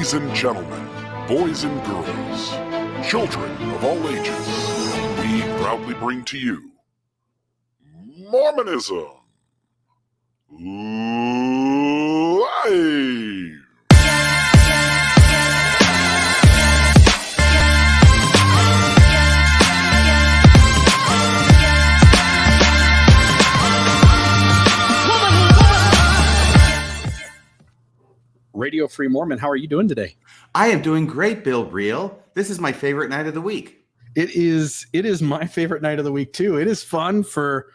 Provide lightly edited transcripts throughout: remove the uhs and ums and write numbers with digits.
Ladies and gentlemen, boys and girls, children of all ages, we proudly bring to you Mormonism Live! Radio Free Mormon, how are you doing today? I am doing great, Bill Reel. This is my favorite night of the week. It is my favorite night of the week too. It is fun for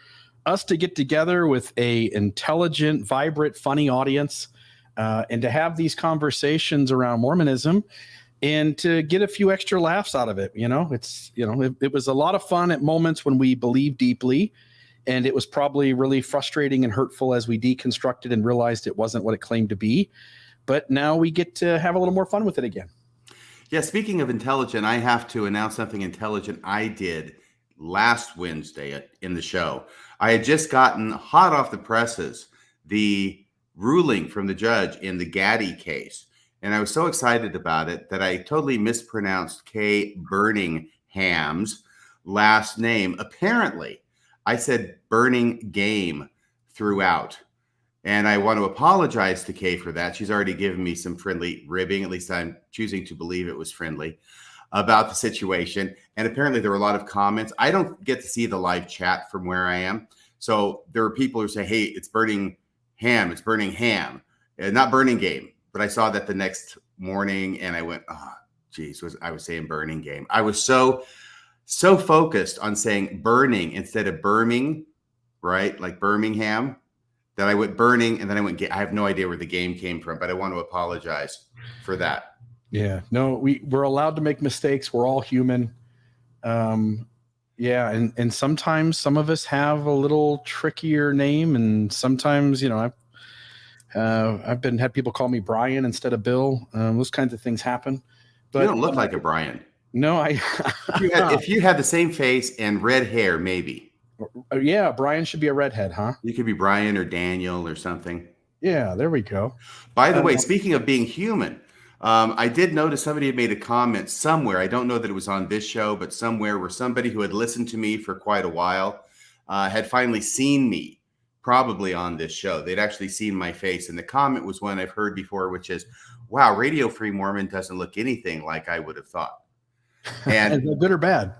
us to get together with a intelligent, vibrant, funny audience, and to have these conversations around Mormonism, and to get a few extra laughs out of it. It was a lot of fun at moments when we believed deeply, and it was probably really frustrating and hurtful as we deconstructed and realized it wasn't what it claimed to be. But now we get to have a little more fun with it again. Yeah, speaking of intelligent, I have to announce something intelligent I did last Wednesday in the show. I had just gotten hot off the presses the ruling from the judge in the Gaddy case. And I was so excited about it that I totally mispronounced Kay Burningham's last name. Apparently, I said Burning Game throughout. And I want to apologize to Kay for that. She's already given me some friendly ribbing, at least I'm choosing to believe it was friendly, about the situation. And apparently there were a lot of comments. I don't get to see the live chat from where I am. So there are people who say, hey, it's Burning Ham. It's Burning Ham. Not Burning Game. But I saw that the next morning and I went, oh, geez, I was saying Burning Game. I was so focused on saying burning instead of Birmingham, right? Like Birmingham. That I went burning, and then I went. I have no idea where the game came from, but I want to apologize for that. Yeah, no, we're allowed to make mistakes. We're all human. And sometimes some of us have a little trickier name, and sometimes I've had people call me Brian instead of Bill. Those kinds of things happen. But you don't look like a Brian. No, if you had the same face and red hair, maybe. Yeah, Brian should be a redhead, huh? You could be Brian or Daniel or something. Yeah, there we go. By the way, speaking of being human, I did notice somebody had made a comment somewhere. I don't know that it was on this show, but somewhere where somebody who had listened to me for quite a while had finally seen me, probably on this show. They'd actually seen my face. And the comment was one I've heard before, which is, wow, Radio Free Mormon doesn't look anything like I would have thought. And is it good or bad?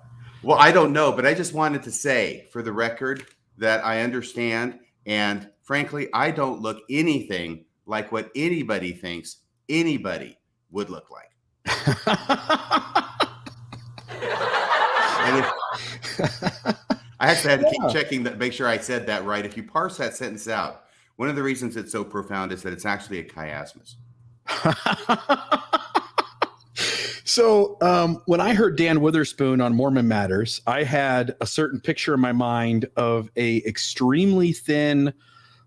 Well, I don't know, but I just wanted to say for the record that I understand. And frankly, I don't look anything like what anybody thinks anybody would look like. And I actually had to keep checking that, make sure I said that right. If you parse that sentence out, one of the reasons it's so profound is that it's actually a chiasmus. So when I heard Dan Witherspoon on Mormon Matters, I had a certain picture in my mind of a extremely thin,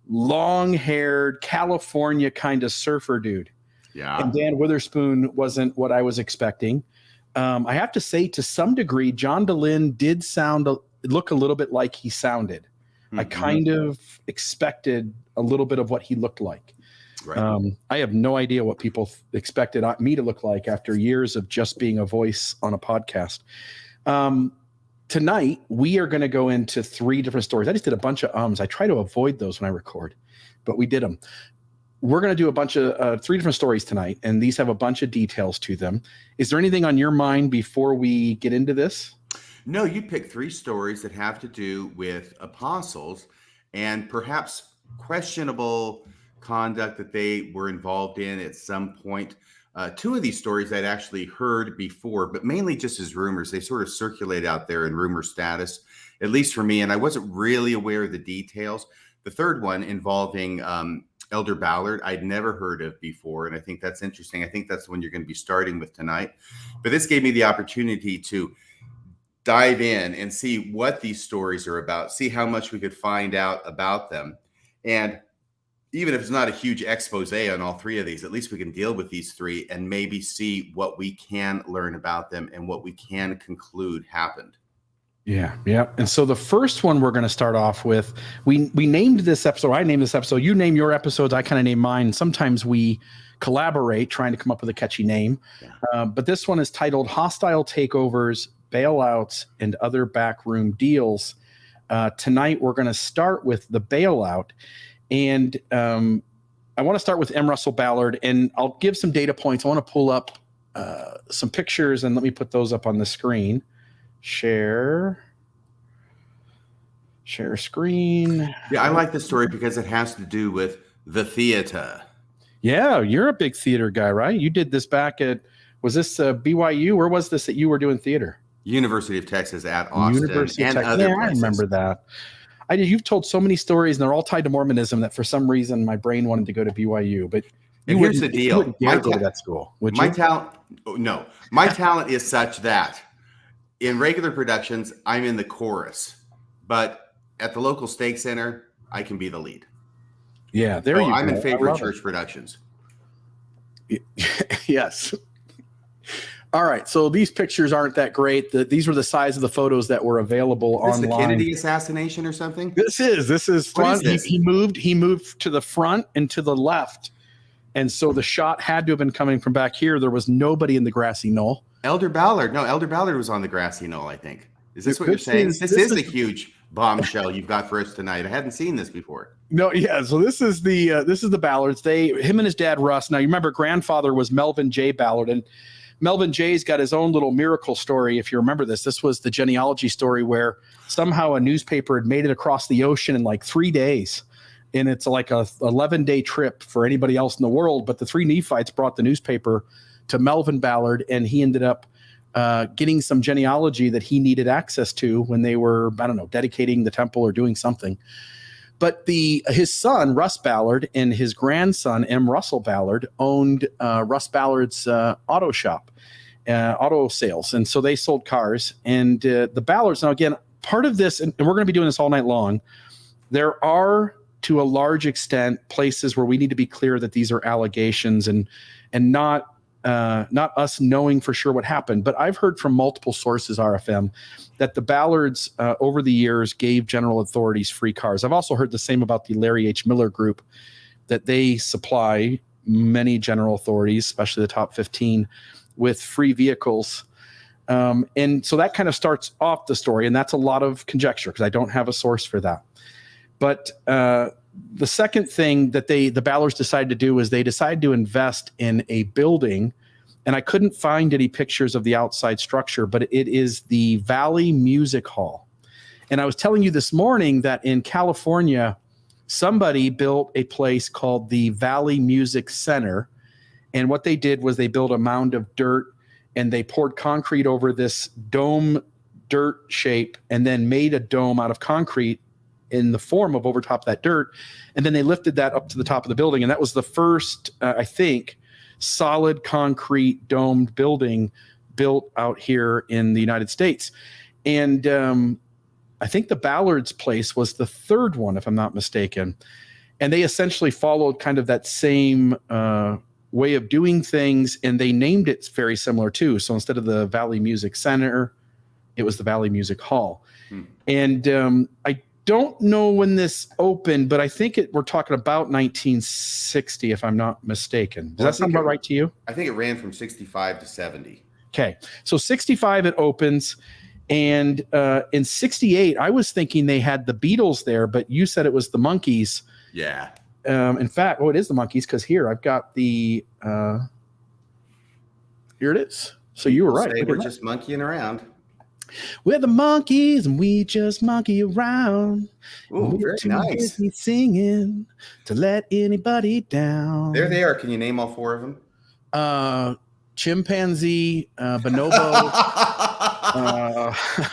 long-haired California kind of surfer dude. Yeah. And Dan Witherspoon wasn't what I was expecting. I have to say, to some degree, John DeLynn did look a little bit like he sounded. Mm-hmm. I kind of expected a little bit of what he looked like. Right. I have no idea what people expected me to look like after years of just being a voice on a podcast. Tonight, we are going to go into 3 different stories. I just did a bunch of ums. I try to avoid those when I record, but we did them. We're going to do a bunch of 3 different stories tonight, and these have a bunch of details to them. Is there anything on your mind before we get into this? No, you picked 3 stories that have to do with apostles and perhaps questionable conduct that they were involved in at some point. 2 of these stories I'd actually heard before, but mainly just as rumors. They sort of circulate out there in rumor status, at least for me, and I wasn't really aware of the details. The third one involving Elder Ballard, I'd never heard of before, and I think that's interesting. I think that's the one you're going to be starting with tonight. But this gave me the opportunity to dive in and see what these stories are about, see how much we could find out about them. And even if it's not a huge expose on all 3 of these, at least we can deal with these 3 and maybe see what we can learn about them and what we can conclude happened. Yeah, yeah. And so the first one we're going to start off with, we named this episode. I named this episode. You name your episodes. I kind of name mine. Sometimes we collaborate trying to come up with a catchy name. Yeah. But this one is titled Hostile Takeovers, Bailouts, and Other Backroom Deals. Tonight, we're going to start with the bailout. And I want to start with M. Russell Ballard, and I'll give some data points. I want to pull up some pictures, and let me put those up on the screen. Share screen. Yeah, I like this story because it has to do with the theater. Yeah, you're a big theater guy, right? You did this back at, was this BYU? Where was this that you were doing theater? University of Texas at Austin. University of and Texas. other Yeah, places. I remember that. I did. You've told so many stories, and they're all tied to Mormonism that for some reason my brain wanted to go to BYU. But And here's the you deal. wouldn't dare go to that school, would My you? talent, no. My talent is such that in regular productions, I'm in the chorus. But at the local stake center, I can be the lead. Yeah, there So you I'm go. in favor I of love church productions. it. Yes. All right. So these pictures aren't that great. These were the size of the photos that were available Is this the online. Kennedy assassination or something? This is front. What is this? He moved to the front and to the left. And so the shot had to have been coming from back here. There was nobody in the grassy knoll. Elder Ballard. No, Elder Ballard was on the grassy knoll, I think. Is this what you're This saying? is- This this is a is- huge bombshell you've got for us tonight. I hadn't seen this before. No, yeah. So this is the Ballards. Him and his dad Russ. Now you remember, grandfather was Melvin J. Ballard, and Melvin J.'s got his own little miracle story. If you remember this, this was the genealogy story where somehow a newspaper had made it across the ocean in like 3 days, and it's like a 11-day trip for anybody else in the world. But the three Nephites brought the newspaper to Melvin Ballard, and he ended up getting some genealogy that he needed access to when they were, I don't know, dedicating the temple or doing something. But his son, Russ Ballard, and his grandson, M. Russell Ballard, owned Russ Ballard's auto shop, auto sales. And so they sold cars. And the Ballards, now again, part of this, and we're going to be doing this all night long, there are, to a large extent, places where we need to be clear that these are allegations and not us knowing for sure what happened. But I've heard from multiple sources, RFM, that the Ballards over the years gave general authorities free cars. I've also heard the same about the Larry H. Miller Group, that they supply many general authorities, especially the top 15, with free vehicles. And so that kind of starts off the story. And that's a lot of conjecture because I don't have a source for that. But the second thing that the Ballards decided to do is they decided to invest in a building, and I couldn't find any pictures of the outside structure, but it is the Valley Music Hall. And I was telling you this morning that in California, somebody built a place called the Valley Music Center. And what they did was they built a mound of dirt and they poured concrete over this dome dirt shape and then made a dome out of concrete in the form of over top that dirt. And then they lifted that up to the top of the building. And that was the first, I think, solid concrete domed building built out here in the United States. And I think the Ballards' place was the third one, if I'm not mistaken. And they essentially followed kind of that same way of doing things, and they named it very similar too. So instead of the Valley Music Center, it was the Valley Music Hall. And I don't know when this opened, but I think we're talking about 1960, if I'm not mistaken. Does that sound about right to you? I think it ran from 65 to 70. Okay. So 65 it opens. And in 68, I was thinking they had the Beatles there, but you said it was the Monkees. Yeah. In fact, it is the Monkees, because here I've got the here it is. So you were right. We're just monkeying around. We're the Monkees and we just monkey around. Ooh, very nice. Busy singing to let anybody down. There they are. Can you name all four of them? Chimpanzee, Bonobo,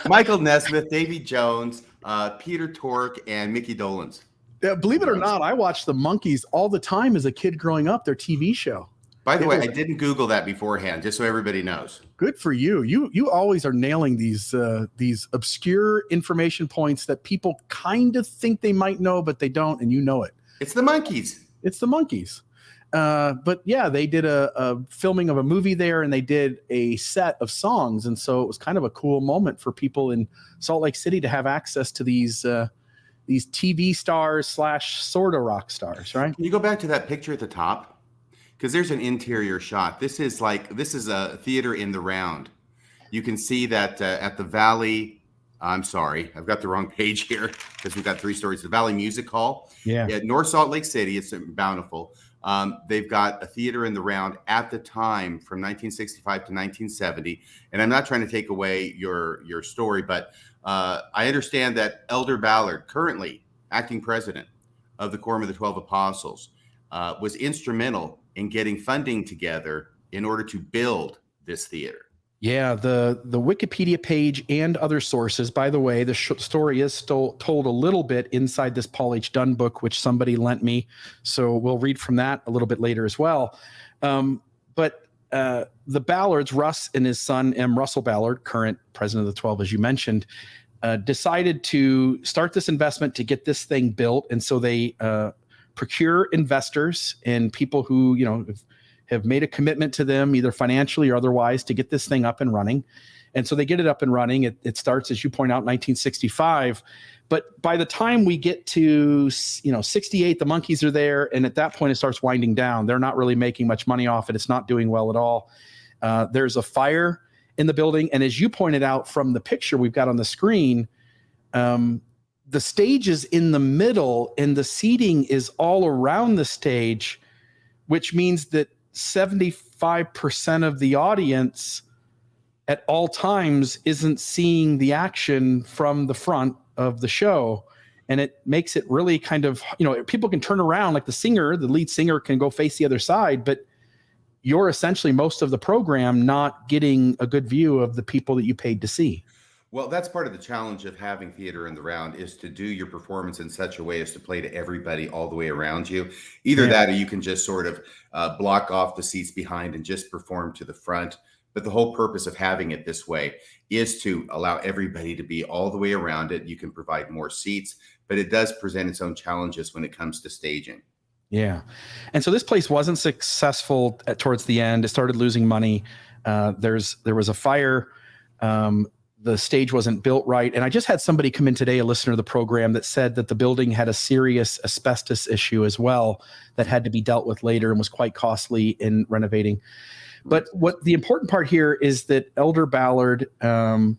Michael Nesmith, Davy Jones, Peter Tork, and Mickey Dolenz. Yeah, believe it or not, I watched the Monkees all the time as a kid growing up, their TV show. By the way, I didn't Google that beforehand, just so everybody knows. Good for you. You always are nailing these obscure information points that people kind of think they might know, but they don't, and you know it. It's the Monkees. It's the Monkees. But yeah, they did a filming of a movie there, and they did a set of songs. And so it was kind of a cool moment for people in Salt Lake City to have access to these TV stars / sort of rock stars, right? Can you go back to that picture at the top? Because there's an interior shot. This is a theater in the round. You can see that at the Valley. I'm sorry, I've got the wrong page here because we've got 3 stories. The Valley Music Hall. Yeah. At North Salt Lake City. It's Bountiful. They've got a theater in the round at the time from 1965 to 1970. And I'm not trying to take away your story, but I understand that Elder Ballard, currently acting president of the Quorum of the 12 Apostles, was instrumental in getting funding together in order to build this theater. Yeah, the Wikipedia page and other sources. By the way, the story is still told a little bit inside this Paul H. Dunn book, which somebody lent me. So we'll read from that a little bit later as well. But the Ballards, Russ and his son, M. Russell Ballard, current president of the 12, as you mentioned, decided to start this investment to get this thing built. And so they procure investors and people who, have made a commitment to them, either financially or otherwise, to get this thing up and running. And so they get it up and running. It starts, as you point out, 1965. But by the time we get to 68, the Monkees are there. And at that point, it starts winding down. They're not really making much money off it. It's not doing well at all. There's a fire in the building. And as you pointed out from the picture we've got on the screen, the stage is in the middle and the seating is all around the stage, which means that 75% of the audience at all times isn't seeing the action from the front of the show. And it makes it really kind of, people can turn around, like the lead singer can go face the other side, but you're essentially most of the program not getting a good view of the people that you paid to see. Well, that's part of the challenge of having theater in the round, is to do your performance in such a way as to play to everybody all the way around you. Either that, or you can just sort of block off the seats behind and just perform to the front. But the whole purpose of having it this way is to allow everybody to be all the way around it. You can provide more seats, but it does present its own challenges when it comes to staging. Yeah. And so this place wasn't successful towards the end. It started losing money. There was a fire. The stage wasn't built right. And I just had somebody come in today, a listener to the program, that said that the building had a serious asbestos issue as well that had to be dealt with later and was quite costly in renovating. But what the important part here is that Elder Ballard, and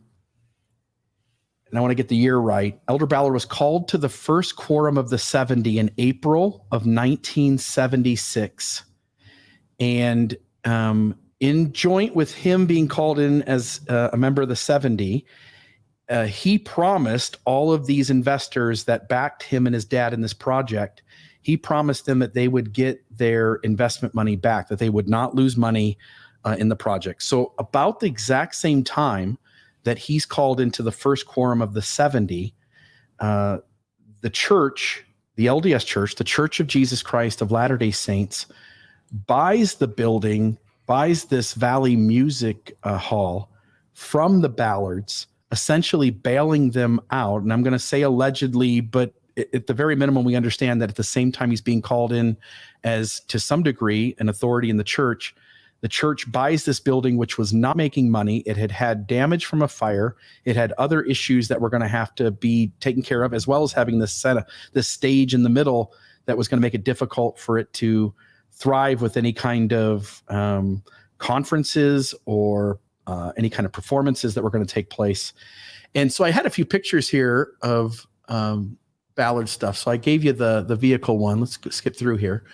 I want to get the year right, Elder Ballard was called to the first quorum of the 70 in April of 1976. And in joint with him being called in as a member of the 70, he promised all of these investors that backed him and his dad in this project, he promised them that they would get their investment money back, that they would not lose money in the project. So about the exact same time that he's called into the first quorum of the 70, the church, the LDS Church, the Church of Jesus Christ of Latter-day Saints, buys the building, buys this Valley Music Hall from the Ballards, essentially bailing them out. And I'm going to say allegedly, but at the very minimum, we understand that at the same time he's being called in as, to some degree, an authority in the church. The church buys this building, which was not making money. It had had damage from a fire. It had other issues that were going to have to be taken care of, as well as having this stage in the middle that was going to make it difficult for it to thrive with any kind of conferences or any kind of performances that were going to take place. And so I had a few pictures here of Ballard stuff. So I gave you the vehicle one. Let's skip through here.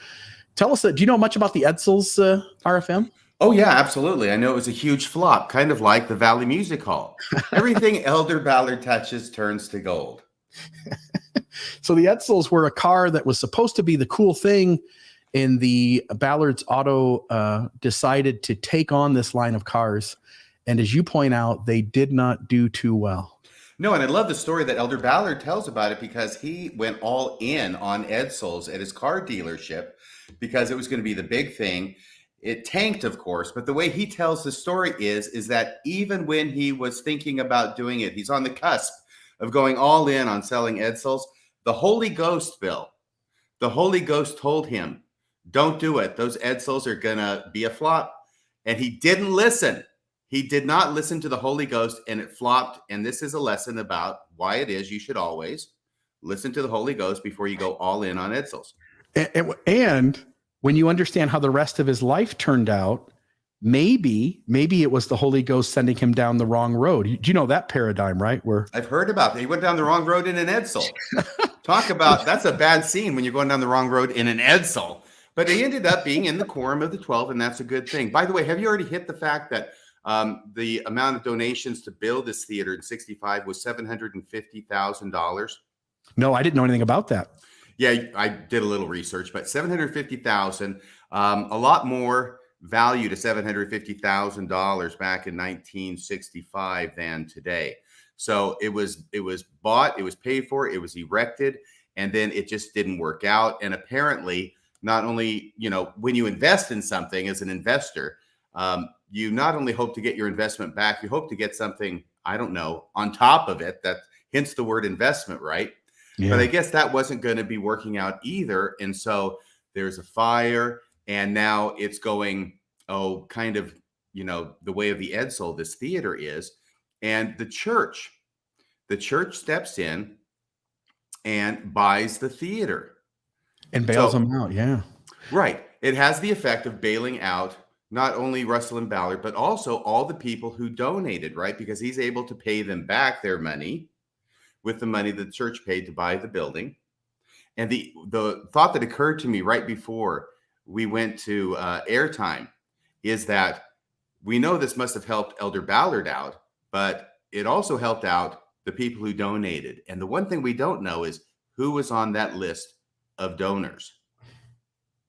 Tell us, do you know much about the Edsels, RFM? Oh, yeah, absolutely. I know it was a huge flop, kind of like the Valley Music Hall. Everything Elder Ballard touches turns to gold. So the Edsels were a car that was supposed to be the cool thing, and the Ballard's Auto decided to take on this line of cars. And as you point out, they did not do too well. No, and I love the story that Elder Ballard tells about it, because he went all in on Edsels at his car dealership because it was going to be the big thing. It tanked, of course, but the way he tells the story is that even when he was thinking about doing it, he's on the cusp of going all in on selling Edsels. The Holy Ghost, Bill, the Holy Ghost told him, Don't do it. Those Edsels are going to be a flop. And he didn't listen. He did not listen to the Holy Ghost, and it flopped. And this is a lesson about why it is you should always listen to the Holy Ghost before you go all in on Edsels. And when you understand how the rest of his life turned out, maybe it was the Holy Ghost sending him down the wrong road. Do you know that paradigm, right? Where I've heard about that. He went down the wrong road in an Edsel. Talk about, that's a bad scene when you're going down the wrong road in an Edsel. But he ended up being in the quorum of the 12, and that's a good thing. By the way, have you already hit the fact that the amount of donations to build this theater in 65 was $750,000? No, I didn't know anything about that. Yeah, I did a little research, but $750,000, a lot more value to $750,000 back in 1965 than today. So it was bought, it was paid for, it was erected, and then it just didn't work out. And apparently, not only, when you invest in something as an investor, you not only hope to get your investment back, you hope to get something, I don't know, on top of it. That hence the word investment, right? Yeah. But I guess that wasn't going to be working out either. And so there's a fire, and now it's going, kind of, the way of the Edsel, this theater is. And the church steps in and buys the theater. And bails them out, yeah. Right. It has the effect of bailing out not only Russell and Ballard, but also all the people who donated, right? Because he's able to pay them back their money with the money that the church paid to buy the building. And the thought that occurred to me right before we went to airtime is that we know this must have helped Elder Ballard out, but it also helped out the people who donated. And the one thing we don't know is who was on that list of donors.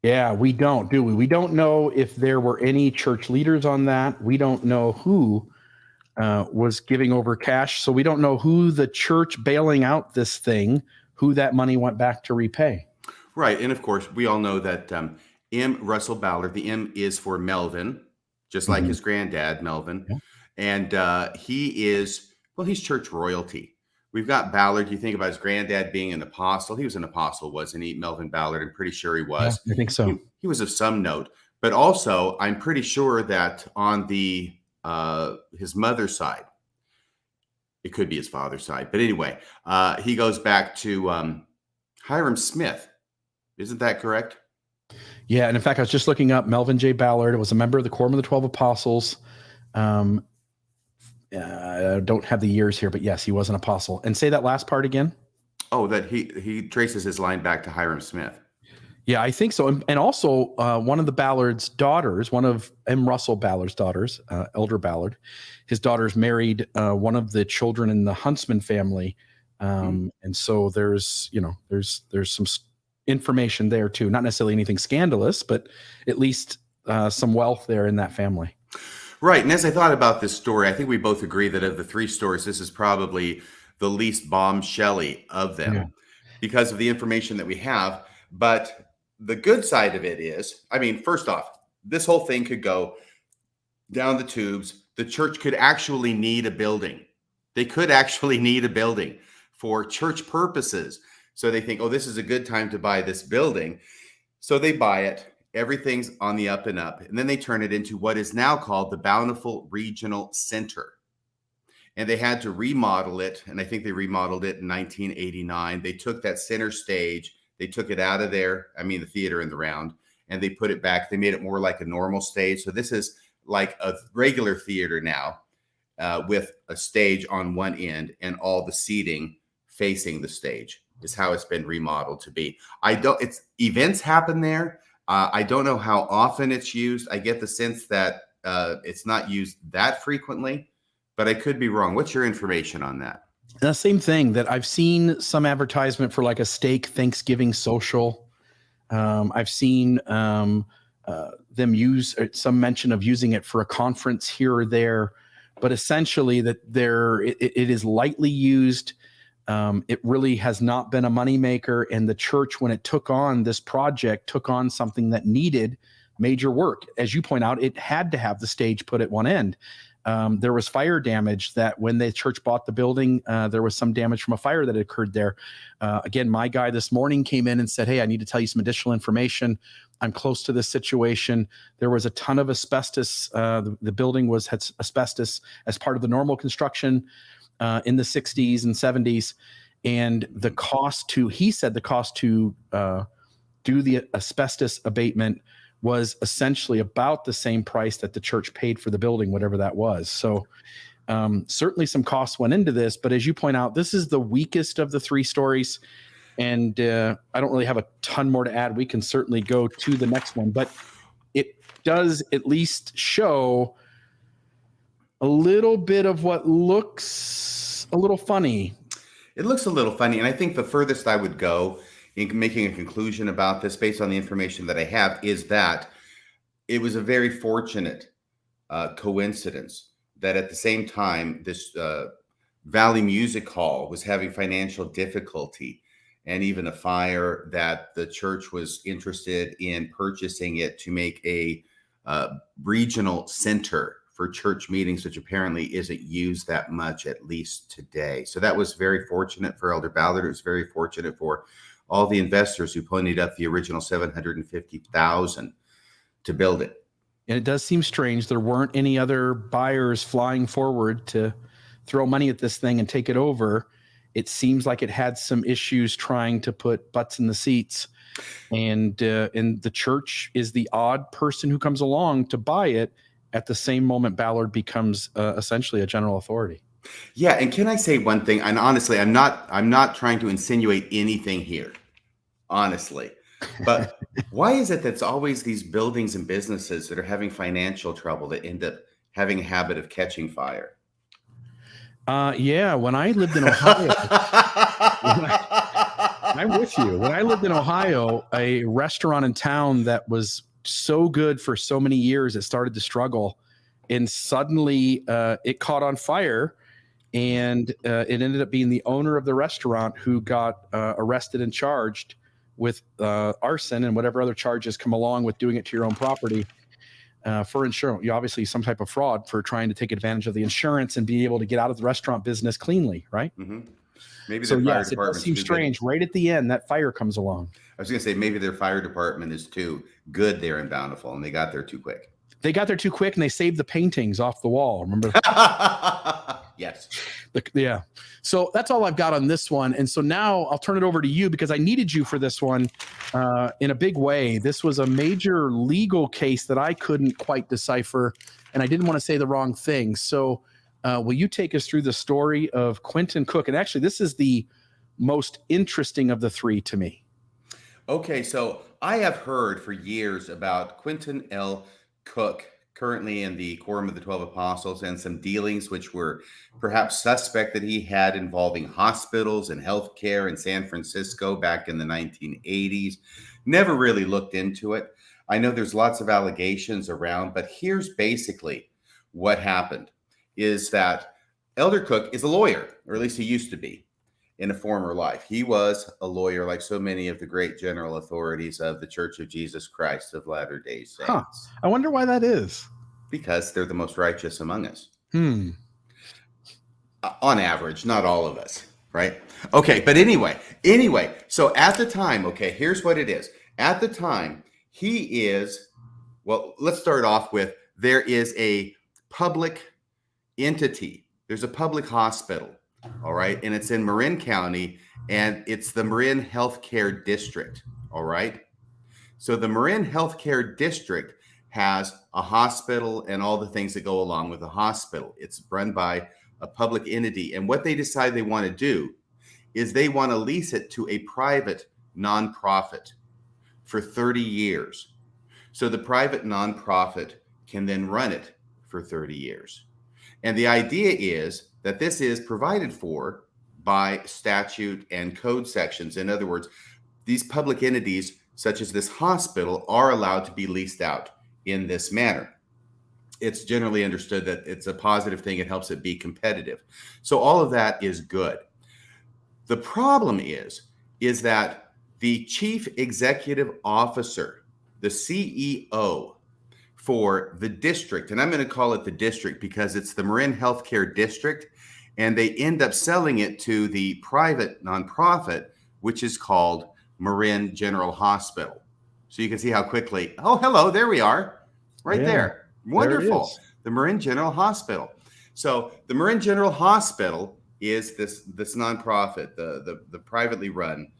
Yeah, we don't, do we? We don't know if there were any church leaders on that. We don't know who was giving over cash. So we don't know who the church bailing out this thing, who that money went back to repay. Right. And of course, we all know that M. Russell Ballard, the M is for Melvin, just like his granddad, Melvin. Yeah. And he's church royalty. We've got Ballard. You think about his granddad being an apostle. He was an apostle, wasn't he? Melvin Ballard, I'm pretty sure he was. Yeah, I think so. He was of some note. But also, I'm pretty sure that on the his mother's side, it could be his father's side. But anyway, he goes back to Hiram Smith. Isn't that correct? Yeah. And in fact, I was just looking up Melvin J. Ballard. Was a member of the Quorum of the 12 Apostles. I don't have the years here, but yes, he was an apostle. And say that last part again. Oh, that he traces his line back to Hiram Smith. Yeah, I think so. And also one of the Ballard's daughters, one of M. Russell Ballard's daughters, Elder Ballard, his daughters married one of the children in the Huntsman family. And so there's some information there too. Not necessarily anything scandalous, but at least some wealth there in that family. Right. And as I thought about this story, I think we both agree that of the three stories, this is probably the least bombshelly of them because of the information that we have. But the good side of it is, first off, this whole thing could go down the tubes. The church could actually need a building. They could actually need a building for church purposes. So they think, this is a good time to buy this building. So they buy it. Everything's on the up and up. And then they turn it into what is now called the Bountiful Regional Center. And they had to remodel it. And I think they remodeled it in 1989. They took that center stage. They took it out of there. The theater in the round. And they put it back. They made it more like a normal stage. So this is like a regular theater now with a stage on one end and all the seating facing the stage is how it's been remodeled to be. Events happen there. I don't know how often it's used. I get the sense that it's not used that frequently, but I could be wrong. What's your information on that? The same thing that I've seen some advertisement for like a steak Thanksgiving social. I've seen them use some mention of using it for a conference here or there, but essentially that it is lightly used. It really has not been a moneymaker, and the church, when it took on this project, took on something that needed major work. As you point out, it had to have the stage put at one end. there was fire damage that when the church bought the building, there was some damage from a fire that had occurred there. Again, my guy this morning came in and said, hey, I need to tell you some additional information. I'm close to this situation. There was a ton of asbestos. The building had asbestos as part of the normal construction in the 60s and 70s. And he said the cost to do the asbestos abatement was essentially about the same price that the church paid for the building, whatever that was. So certainly some costs went into this, but as you point out, this is the weakest of the three stories. And I don't really have a ton more to add. We can certainly go to the next one, but it does at least show a little bit of what looks a little funny. It looks a little funny. And I think the furthest I would go in making a conclusion about this based on the information that I have is that it was a very fortunate coincidence that at the same time, this Valley Music Hall was having financial difficulty and even a fire, that the church was interested in purchasing it to make a regional center for church meetings, which apparently isn't used that much, at least today. So that was very fortunate for Elder Ballard. It was very fortunate for all the investors who ponied up the original $750,000 to build it. And it does seem strange. There weren't any other buyers flying forward to throw money at this thing and take it over. It seems like it had some issues trying to put butts in the seats. And the church is the odd person who comes along to buy it at the same moment Ballard becomes essentially a general authority. Yeah, and can I say one thing? And honestly, I'm not trying to insinuate anything here, honestly. But why is it that's always these buildings and businesses that are having financial trouble that end up having a habit of catching fire? Yeah, when I lived in Ohio, I'm with you. When I lived in Ohio, a restaurant in town that was so good for so many years, it started to struggle, and suddenly it caught on fire, and it ended up being the owner of the restaurant who got arrested and charged with arson and whatever other charges come along with doing it to your own property. For insurance, obviously some type of fraud for trying to take advantage of the insurance and be able to get out of the restaurant business cleanly, right? Mm-hmm. Maybe so their fire yes, it department does seem strange. Good. Right at the end, that fire comes along. I was going to say maybe their fire department is too good there in Bountiful, and they got there too quick. They got there too quick, and they saved the paintings off the wall. Remember? Yes. Yeah. So that's all I've got on this one. And so now I'll turn it over to you because I needed you for this one in a big way. This was a major legal case that I couldn't quite decipher, and I didn't want to say the wrong thing. So will you take us through the story of Quentin Cook? And actually, this is the most interesting of the three to me. Okay, so I have heard for years about Quentin L. Cook, currently in the Quorum of the 12 Apostles, and some dealings which were perhaps suspect that he had involving hospitals and healthcare in San Francisco back in the 1980s. Never really looked into it. I know there's lots of allegations around, but here's basically what happened is that Elder Cook is a lawyer, or at least he used to be in a former life. He was a lawyer like so many of the great general authorities of the Church of Jesus Christ of Latter-day Saints. Huh. I wonder why that is. Because they're the most righteous among us. On average, not all of us, right? Okay, but anyway, so at the time, okay, here's what it is. At the time, he is, well, let's start off with, there is a public entity. There's a public hospital, all right? And it's in Marin County, and it's the Marin Healthcare District, all right? So the Marin Healthcare District has a hospital and all the things that go along with a hospital. It's run by a public entity. And what they decide they want to do is they want to lease it to a private nonprofit for 30 years. So the private nonprofit can then run it for 30 years. And the idea is that this is provided for by statute and code sections. In other words, these public entities, such as this hospital, are allowed to be leased out in this manner. It's generally understood that it's a positive thing. It helps it be competitive. So all of that is good. The problem is that the chief executive officer, the CEO for the district. And I'm going to call it the district because it's the Marin Healthcare District. And they end up selling it to the private nonprofit, which is called Marin General Hospital. So you can see how quickly, oh, hello, there we are, right there. Wonderful. There the Marin General Hospital. So the Marin General Hospital is this nonprofit, the privately run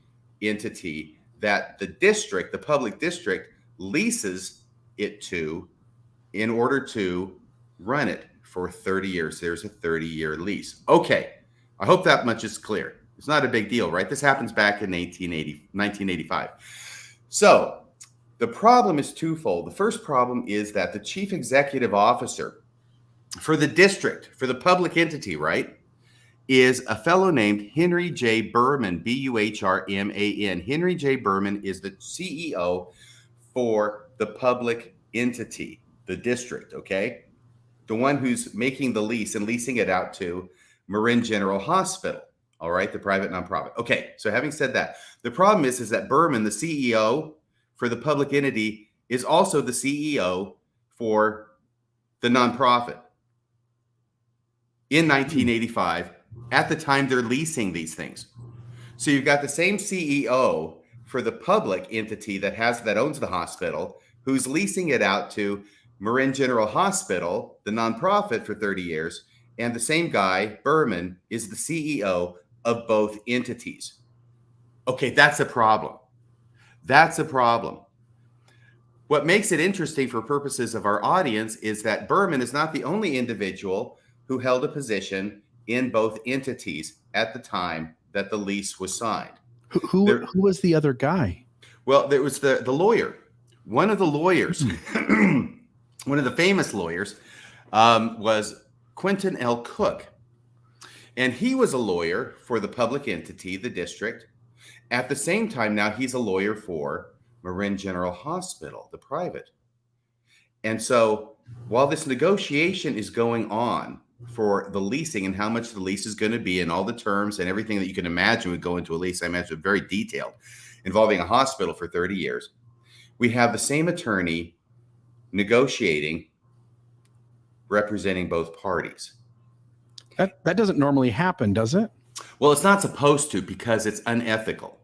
entity that the district, the public district, leases it to in order to run it for 30 years. There's a 30-year lease. Okay, I hope that much is clear. It's not a big deal, right? This happens back in 1985. So the problem is twofold. The first problem is that the chief executive officer for the district, for the public entity, right, is a fellow named Henry J. Berman, B-U-H-R-M-A-N. Henry J. Berman is the CEO for the public entity, the district, okay? The one who's making the lease and leasing it out to Marin General Hospital, all right, the private nonprofit. Okay, so having said that, the problem is that Berman, the CEO for the public entity, is also the CEO for the nonprofit in 1985, at the time they're leasing these things. So you've got the same CEO for the public entity that owns the hospital, who's leasing it out to Marin General Hospital, the nonprofit, for 30 years. And the same guy, Berman, is the CEO of both entities. Okay, that's a problem. That's a problem. What makes it interesting for purposes of our audience is that Berman is not the only individual who held a position in both entities at the time that the lease was signed. Who was the other guy? Well, there was the lawyer. One of the lawyers, one of the famous lawyers, was Quentin L. Cook. And he was a lawyer for the public entity, the district. At the same time, now he's a lawyer for Marin General Hospital, the private. And so while this negotiation is going on for the leasing and how much the lease is going to be and all the terms and everything that you can imagine would go into a lease, I imagine very detailed, involving a hospital for 30 years, we have the same attorney negotiating, representing both parties. That doesn't normally happen, does it? Well, it's not supposed to because it's unethical.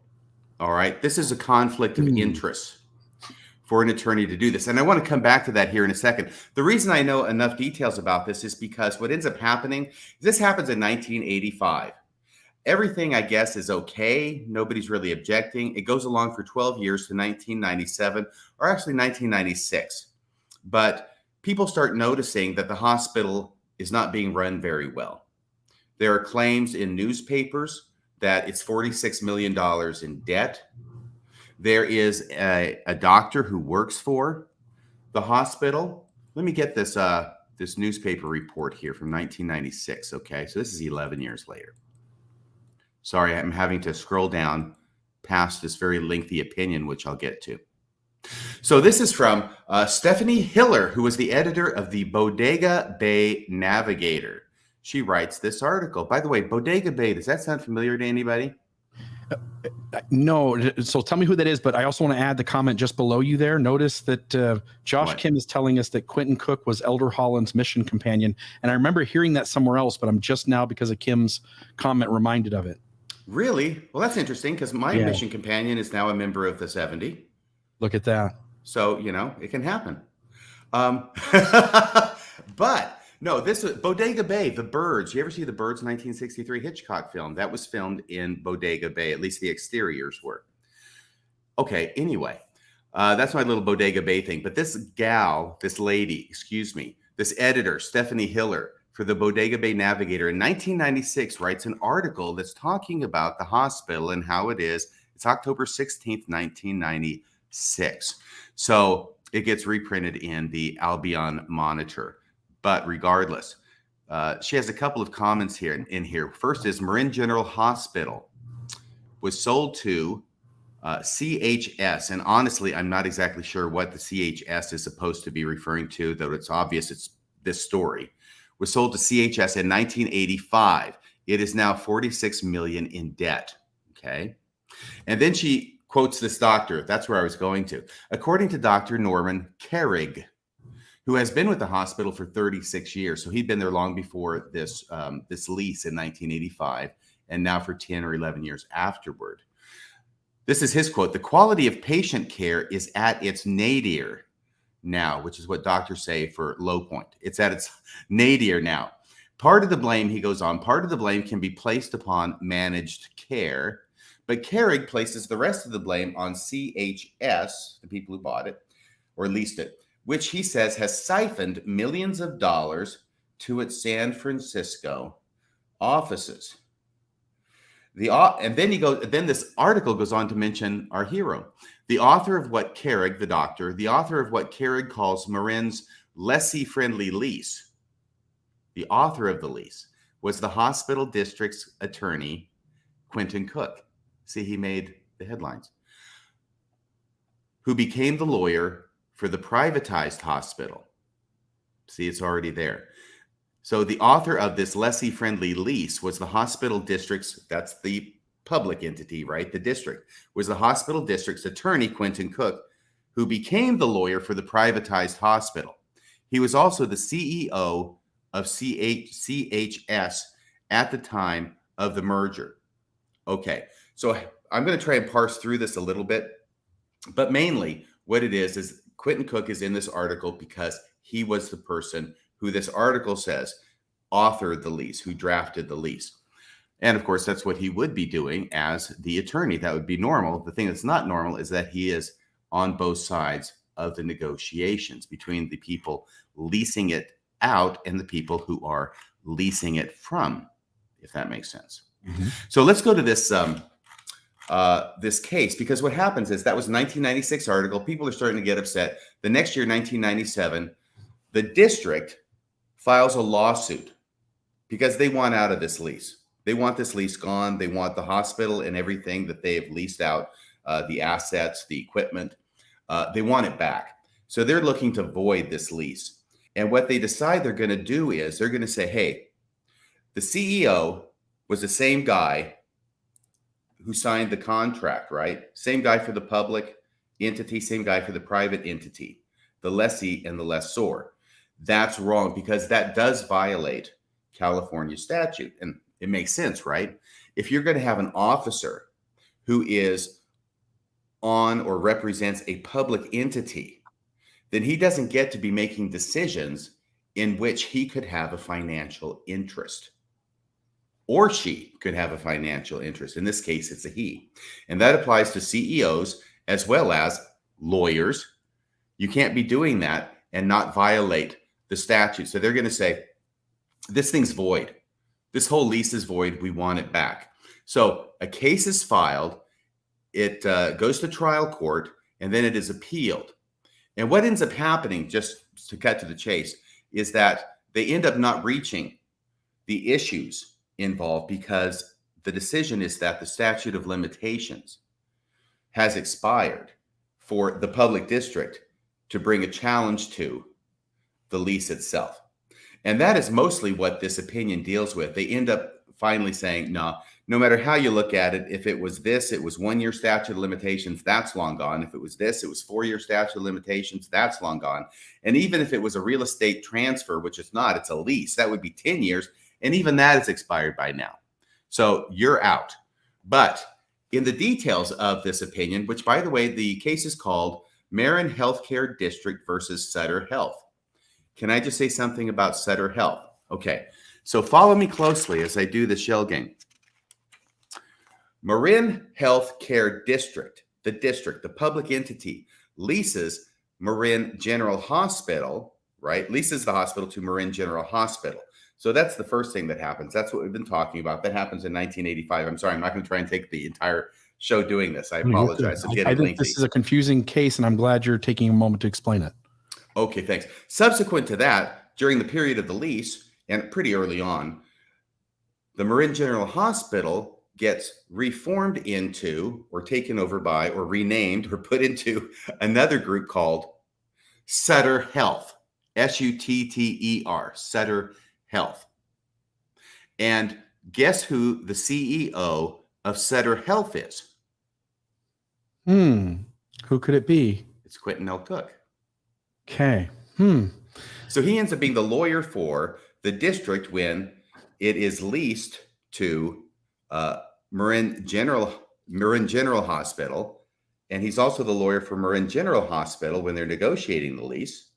All right. This is a conflict of interest for an attorney to do this. And I want to come back to that here in a second. The reason I know enough details about this is because what ends up happening, this happens in 1985. Everything, I guess, is okay. Nobody's really objecting. It goes along for 12 years to 1997, or actually 1996. But people start noticing that the hospital is not being run very well. There are claims in newspapers that it's $46 million in debt. There is a doctor who works for the hospital. Let me get this newspaper report here from 1996. Okay, so this is 11 years later. Sorry, I'm having to scroll down past this very lengthy opinion, which I'll get to. So this is from Stephanie Hiller, who was the editor of the Bodega Bay Navigator. She writes this article. By the way, Bodega Bay, does that sound familiar to anybody? No. So tell me who that is, but I also want to add the comment just below you there. Notice that Josh Kim is telling us that Quentin Cook was Elder Holland's mission companion. And I remember hearing that somewhere else, but I'm just now, because of Kim's comment, reminded of it. Really? Well, that's interesting because my mission companion is now a member of the 70. Look at that. So, it can happen. But no, this is Bodega Bay, The Birds. You ever see The Birds 1963 Hitchcock film? That was filmed in Bodega Bay. At least the exteriors were. Okay, anyway, that's my little Bodega Bay thing. But this lady, this editor, Stephanie Hiller, for the Bodega Bay Navigator in 1996 writes an article that's talking about the hospital and how it is. It's October 16th, 1996. So it gets reprinted in the Albion Monitor. But regardless, she has a couple of comments here. First is Marin General Hospital was sold to CHS. And honestly, I'm not exactly sure what the CHS is supposed to be referring to, though it's obvious it's this story. Was sold to CHS in 1985. It is now $46 million in debt. Okay. And then she quotes this doctor. That's where I was going to. According to Dr. Norman Carrig, who has been with the hospital for 36 years. So he'd been there long before this lease in 1985, and now for 10 or 11 years afterward. This is his quote: "The quality of patient care is at its nadir now," which is what doctors say for low point. It's at its nadir now. Part of the blame, he goes on, part of the blame can be placed upon managed care, but Carrig places the rest of the blame on CHS, the people who bought it or leased it, which he says has siphoned millions of dollars to its San Francisco offices. And then this article goes on to mention our hero, the author of what Carrig, the doctor, the author of what Carrig calls Marin's lessee-friendly lease. The author of the lease was the hospital district's attorney, Quentin Cook. See, he made the headlines. Who became the lawyer for the privatized hospital. See, it's already there. So the author of this lessee-friendly lease was the hospital district's, that's the public entity, right? The district was the hospital district's attorney, Quentin Cook, who became the lawyer for the privatized hospital. He was also the CEO of CHS at the time of the merger. Okay, so I'm going to try and parse through this a little bit, but mainly what it is Quentin Cook is in this article because he was the person who this article says authored the lease, who drafted the lease. And of course, that's what he would be doing as the attorney. That would be normal. The thing that's not normal is that he is on both sides of the negotiations between the people leasing it out and the people who are leasing it from, if that makes sense. Mm-hmm. So let's go to this this case, because what happens is that was a 1996 article. People are starting to get upset. The next year, 1997, the district files a lawsuit because they want out of this lease. They want this lease gone. They want the hospital and everything that they have leased out, the assets, the equipment. They want it back. So they're looking to void this lease. And what they decide they're going to do is they're going to say, hey, the CEO was the same guy who signed the contract, right? Same guy for the public entity, same guy for the private entity, the lessee and the lessor. That's wrong because that does violate California statute. And it makes sense, right? If you're going to have an officer who is on or represents a public entity, then he doesn't get to be making decisions in which he could have a financial interest. Or she could have a financial interest. In this case, it's a he. And that applies to CEOs as well as lawyers. You can't be doing that and not violate the statute. So they're going to say, this thing's void. This whole lease is void. We want it back. So a case is filed. It goes to trial court, and then it is appealed. And what ends up happening, just to cut to the chase, is that they end up not reaching the issues involved because the decision is that the statute of limitations has expired for the public district to bring a challenge to the lease itself. And that is mostly what this opinion deals with. They end up finally saying, no matter how you look at it, if it was this, it was 1 year statute of limitations, that's long gone. If it was this, it was 4 year statute of limitations, that's long gone. And even if it was a real estate transfer, which it's not, it's a lease, that would be 10 years. And even that is expired by now. So you're out. But in the details of this opinion, which by the way, the case is called Marin Healthcare District versus Sutter Health. Can I just say something about Sutter Health? Okay, so follow me closely as I do the shell game. Marin Healthcare District, the public entity, leases Marin General Hospital, right? Leases the hospital to Marin General Hospital. So that's the first thing that happens. That's what we've been talking about. That happens in 1985. I'm sorry, I'm not going to try and take the entire show doing this. I apologize. I think this is a confusing case, and I'm glad you're taking a moment to explain it. Okay, thanks. Subsequent to that, during the period of the lease, and pretty early on, the Marin General Hospital gets reformed into, or taken over by, or renamed, or put into another group called Sutter Health. Sutter, Sutter Health. And guess who the CEO of Sutter Health is? Who could it be? It's Quentin L. Cook. Okay. So he ends up being the lawyer for the district when it is leased to Marin General Hospital, and he's also the lawyer for Marin General Hospital when they're negotiating the lease.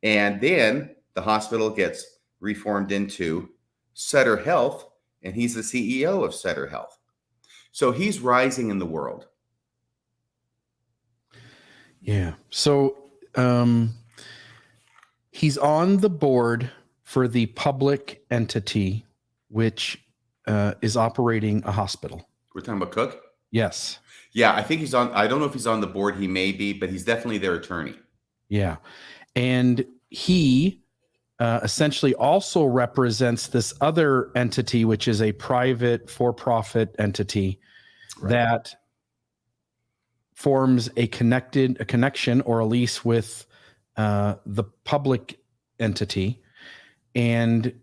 And then the hospital gets reformed into Sutter Health, and he's the CEO of Sutter Health. So he's rising in the world. Yeah. So he's on the board for the public entity, which is operating a hospital. We're talking about Cook? Yes. Yeah, I think he's on. I don't know if he's on the board. He may be, but he's definitely their attorney. Yeah. And he essentially also represents this other entity, which is a private for-profit entity that forms a connection or a lease with the public entity. And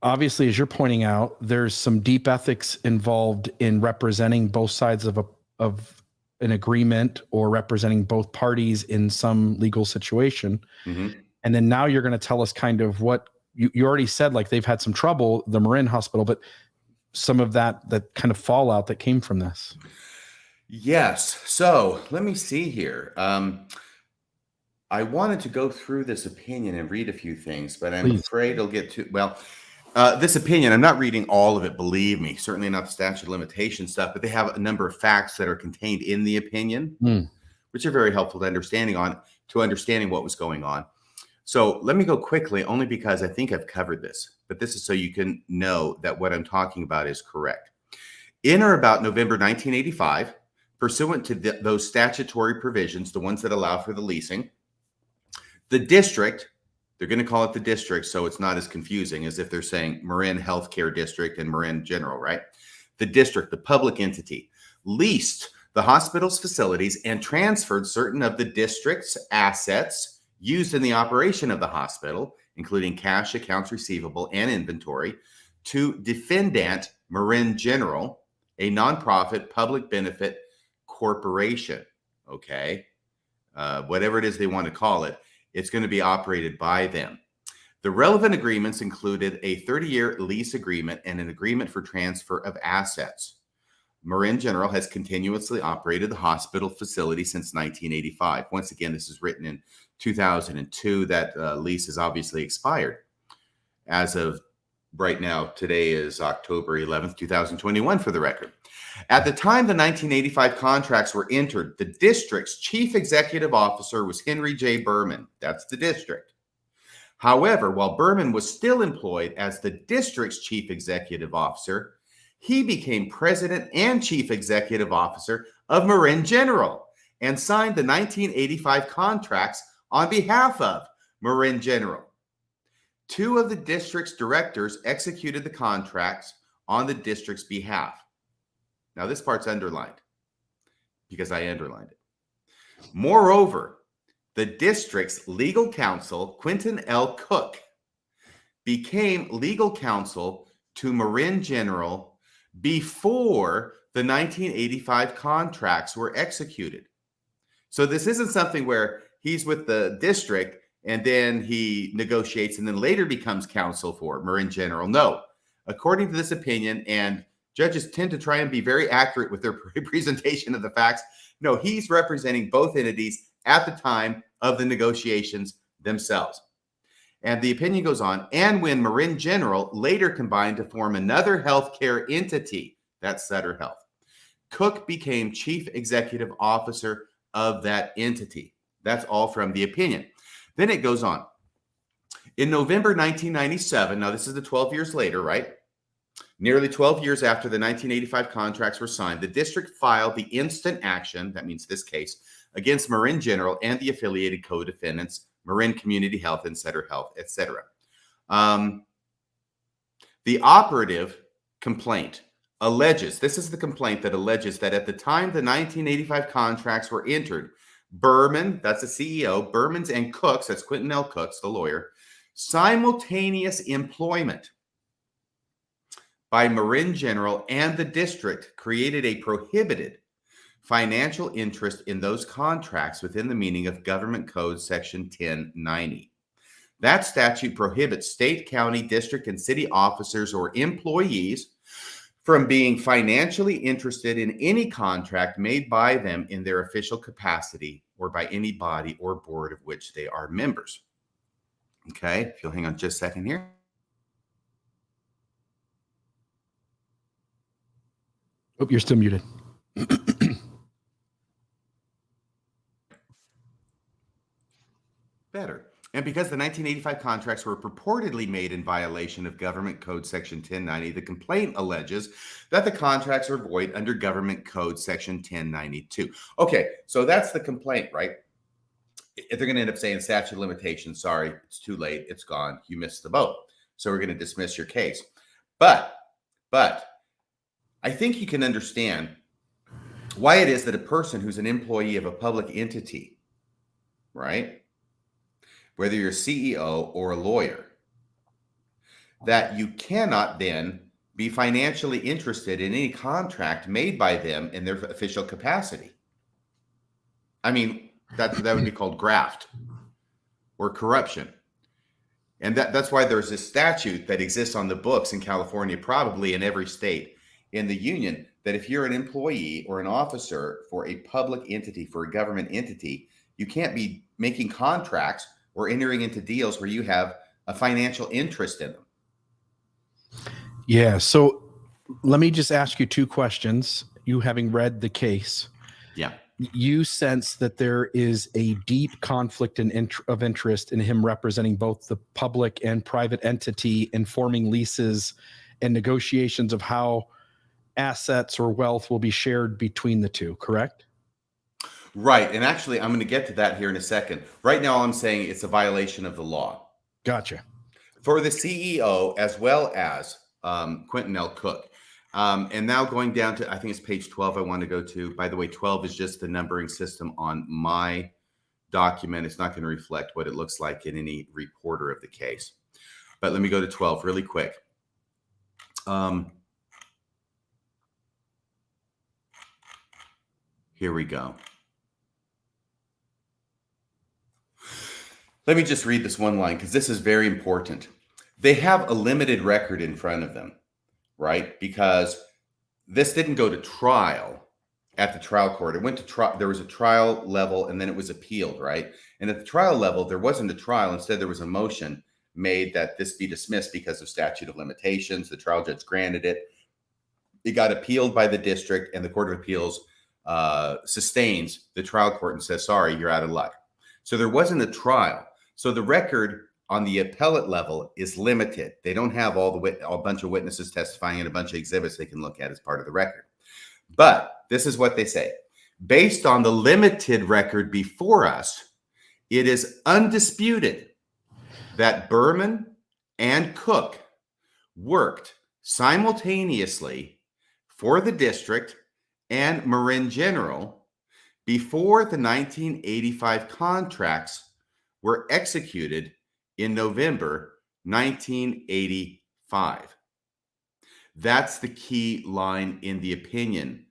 obviously, as you're pointing out, there's some deep ethics involved in representing both sides of an agreement or representing both parties in some legal situation. Mm-hmm. And then now you're going to tell us kind of what you already said, like they've had some trouble, the Marin Hospital, but some of that kind of fallout that came from this. Yes. So let me see here. I wanted to go through this opinion and read a few things, but I'm afraid it'll get too well. This opinion, I'm not reading all of it, believe me, certainly not the statute of limitation stuff, but they have a number of facts that are contained in the opinion, which are very helpful to understanding what was going on. So let me go quickly, only because I think I've covered this, but this is so you can know that what I'm talking about is correct. In or about November 1985, pursuant to those statutory provisions, the ones that allow for the leasing, the district, they're going to call it the district, so it's not as confusing as if they're saying Marin Healthcare District and Marin General, right? The district, the public entity, leased the hospital's facilities and transferred certain of the district's assets used in the operation of the hospital, including cash, accounts receivable, and inventory, to Defendant Marin General, a nonprofit public benefit corporation. Okay, whatever it is they want to call it, it's going to be operated by them. The relevant agreements included a 30-year lease agreement and an agreement for transfer of assets. Marin General has continuously operated the hospital facility since 1985. Once again, this is written in 2002. That lease is obviously expired. As of right now, today is October 11th, 2021 for the record. At the time the 1985 contracts were entered, the district's chief executive officer was Henry J. Berman. That's the district. However, while Berman was still employed as the district's chief executive officer, he became president and chief executive officer of Marin General and signed the 1985 contracts on behalf of Marin General. Two of the district's directors executed the contracts on the district's behalf. Now, this part's underlined because I underlined it. Moreover, the district's legal counsel, Quentin L. Cook, became legal counsel to Marin General before the 1985 contracts were executed. So this isn't something where he's with the district and then he negotiates and then later becomes counsel for Marin General. No, according to this opinion, and judges tend to try and be very accurate with their presentation of the facts. No, he's representing both entities at the time of the negotiations themselves. And the opinion goes on, and when Marin General later combined to form another healthcare entity, that's Sutter Health, Cook became chief executive officer of that entity. That's all from the opinion. Then it goes on. In November 1997, now this is the 12 years later, right? Nearly 12 years after the 1985 contracts were signed, the district filed the instant action, that means this case, against Marin General and the affiliated co-defendants, Marin Community Health and Sutter Health, etc. The operative complaint alleges, this is the complaint that alleges that at the time the 1985 contracts were entered, Berman, that's the CEO, Berman's and Cook's, that's Quentin L. Cook's, the lawyer, simultaneous employment by Marin General and the district created a prohibited financial interest in those contracts within the meaning of Government Code Section 1090. That statute prohibits state, county, district, and city officers or employees from being financially interested in any contract made by them in their official capacity or by any body or board of which they are members. Okay, if you'll hang on just a second here. Oh, you're still muted. Better. And because the 1985 contracts were purportedly made in violation of Government Code Section 1090, the complaint alleges that the contracts are void under Government Code Section 1092. Okay, so that's the complaint, right? They're going to end up saying statute of limitations. Sorry, it's too late. It's gone. You missed the boat. So we're going to dismiss your case. But I think you can understand why it is that a person who's an employee of a public entity, right? Whether you're a CEO or a lawyer, that you cannot then be financially interested in any contract made by them in their official capacity. I mean, that would be called graft or corruption. And that's why there's this statute that exists on the books in California, probably in every state in the union, that if you're an employee or an officer for a public entity, for a government entity, you can't be making contracts or entering into deals where you have a financial interest in them. Yeah. So let me just ask you two questions. You having read the case. Yeah. You sense that there is a deep conflict of interest in him representing both the public and private entity in forming leases and negotiations of how assets or wealth will be shared between the two, correct? Right. And actually, I'm going to get to that here in a second. Right now, I'm saying it's a violation of the law. Gotcha. For the CEO as well as Quentin L. Cook. And now going down to, I think it's page 12 I want to go to. By the way, 12 is just the numbering system on my document. It's not going to reflect what it looks like in any reporter of the case. But let me go to 12 really quick. Here we go. Let me just read this one line because this is very important. They have a limited record in front of them, right? Because this didn't go to trial at the trial court. It went to trial. There was a trial level and then it was appealed, right? And at the trial level, there wasn't a trial. Instead, there was a motion made that this be dismissed because of statute of limitations. The trial judge granted it. It got appealed by the district and the Court of Appeals sustains the trial court and says, sorry, you're out of luck. So there wasn't a trial. So the record on the appellate level is limited. They don't have a bunch of witnesses testifying and a bunch of exhibits they can look at as part of the record. But this is what they say. Based on the limited record before us, it is undisputed that Berman and Cook worked simultaneously for the district and Marin General before the 1985 contracts were executed in November 1985. That's the key line in the opinion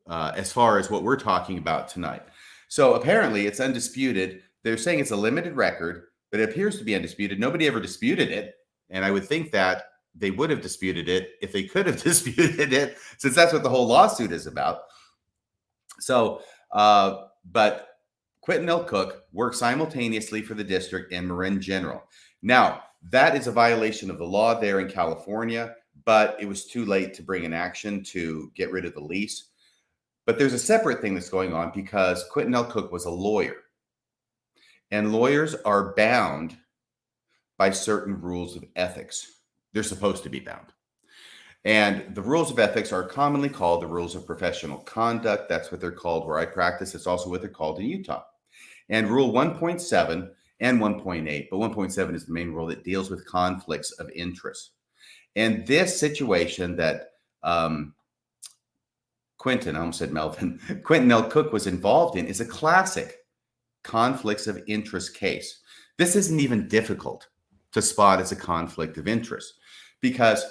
as far as what we're talking about tonight. So apparently it's undisputed. They're saying it's a limited record, but it appears to be undisputed. Nobody ever disputed it. And I would think that they would have disputed it if they could have disputed it, since that's what the whole lawsuit is about. So, but Quentin L. Cook worked simultaneously for the district and Marin General. Now, that is a violation of the law there in California, but it was too late to bring an action to get rid of the lease. But there's a separate thing that's going on because Quentin L. Cook was a lawyer. And lawyers are bound by certain rules of ethics. They're supposed to be bound. And the rules of ethics are commonly called the rules of professional conduct. That's what they're called where I practice. It's also what they're called in Utah. And Rule 1.7 and 1.8, but 1.7 is the main rule that deals with conflicts of interest. And this situation that Quentin, I almost said Melvin, Quentin L. Cook was involved in is a classic conflicts of interest case. This isn't even difficult to spot as a conflict of interest because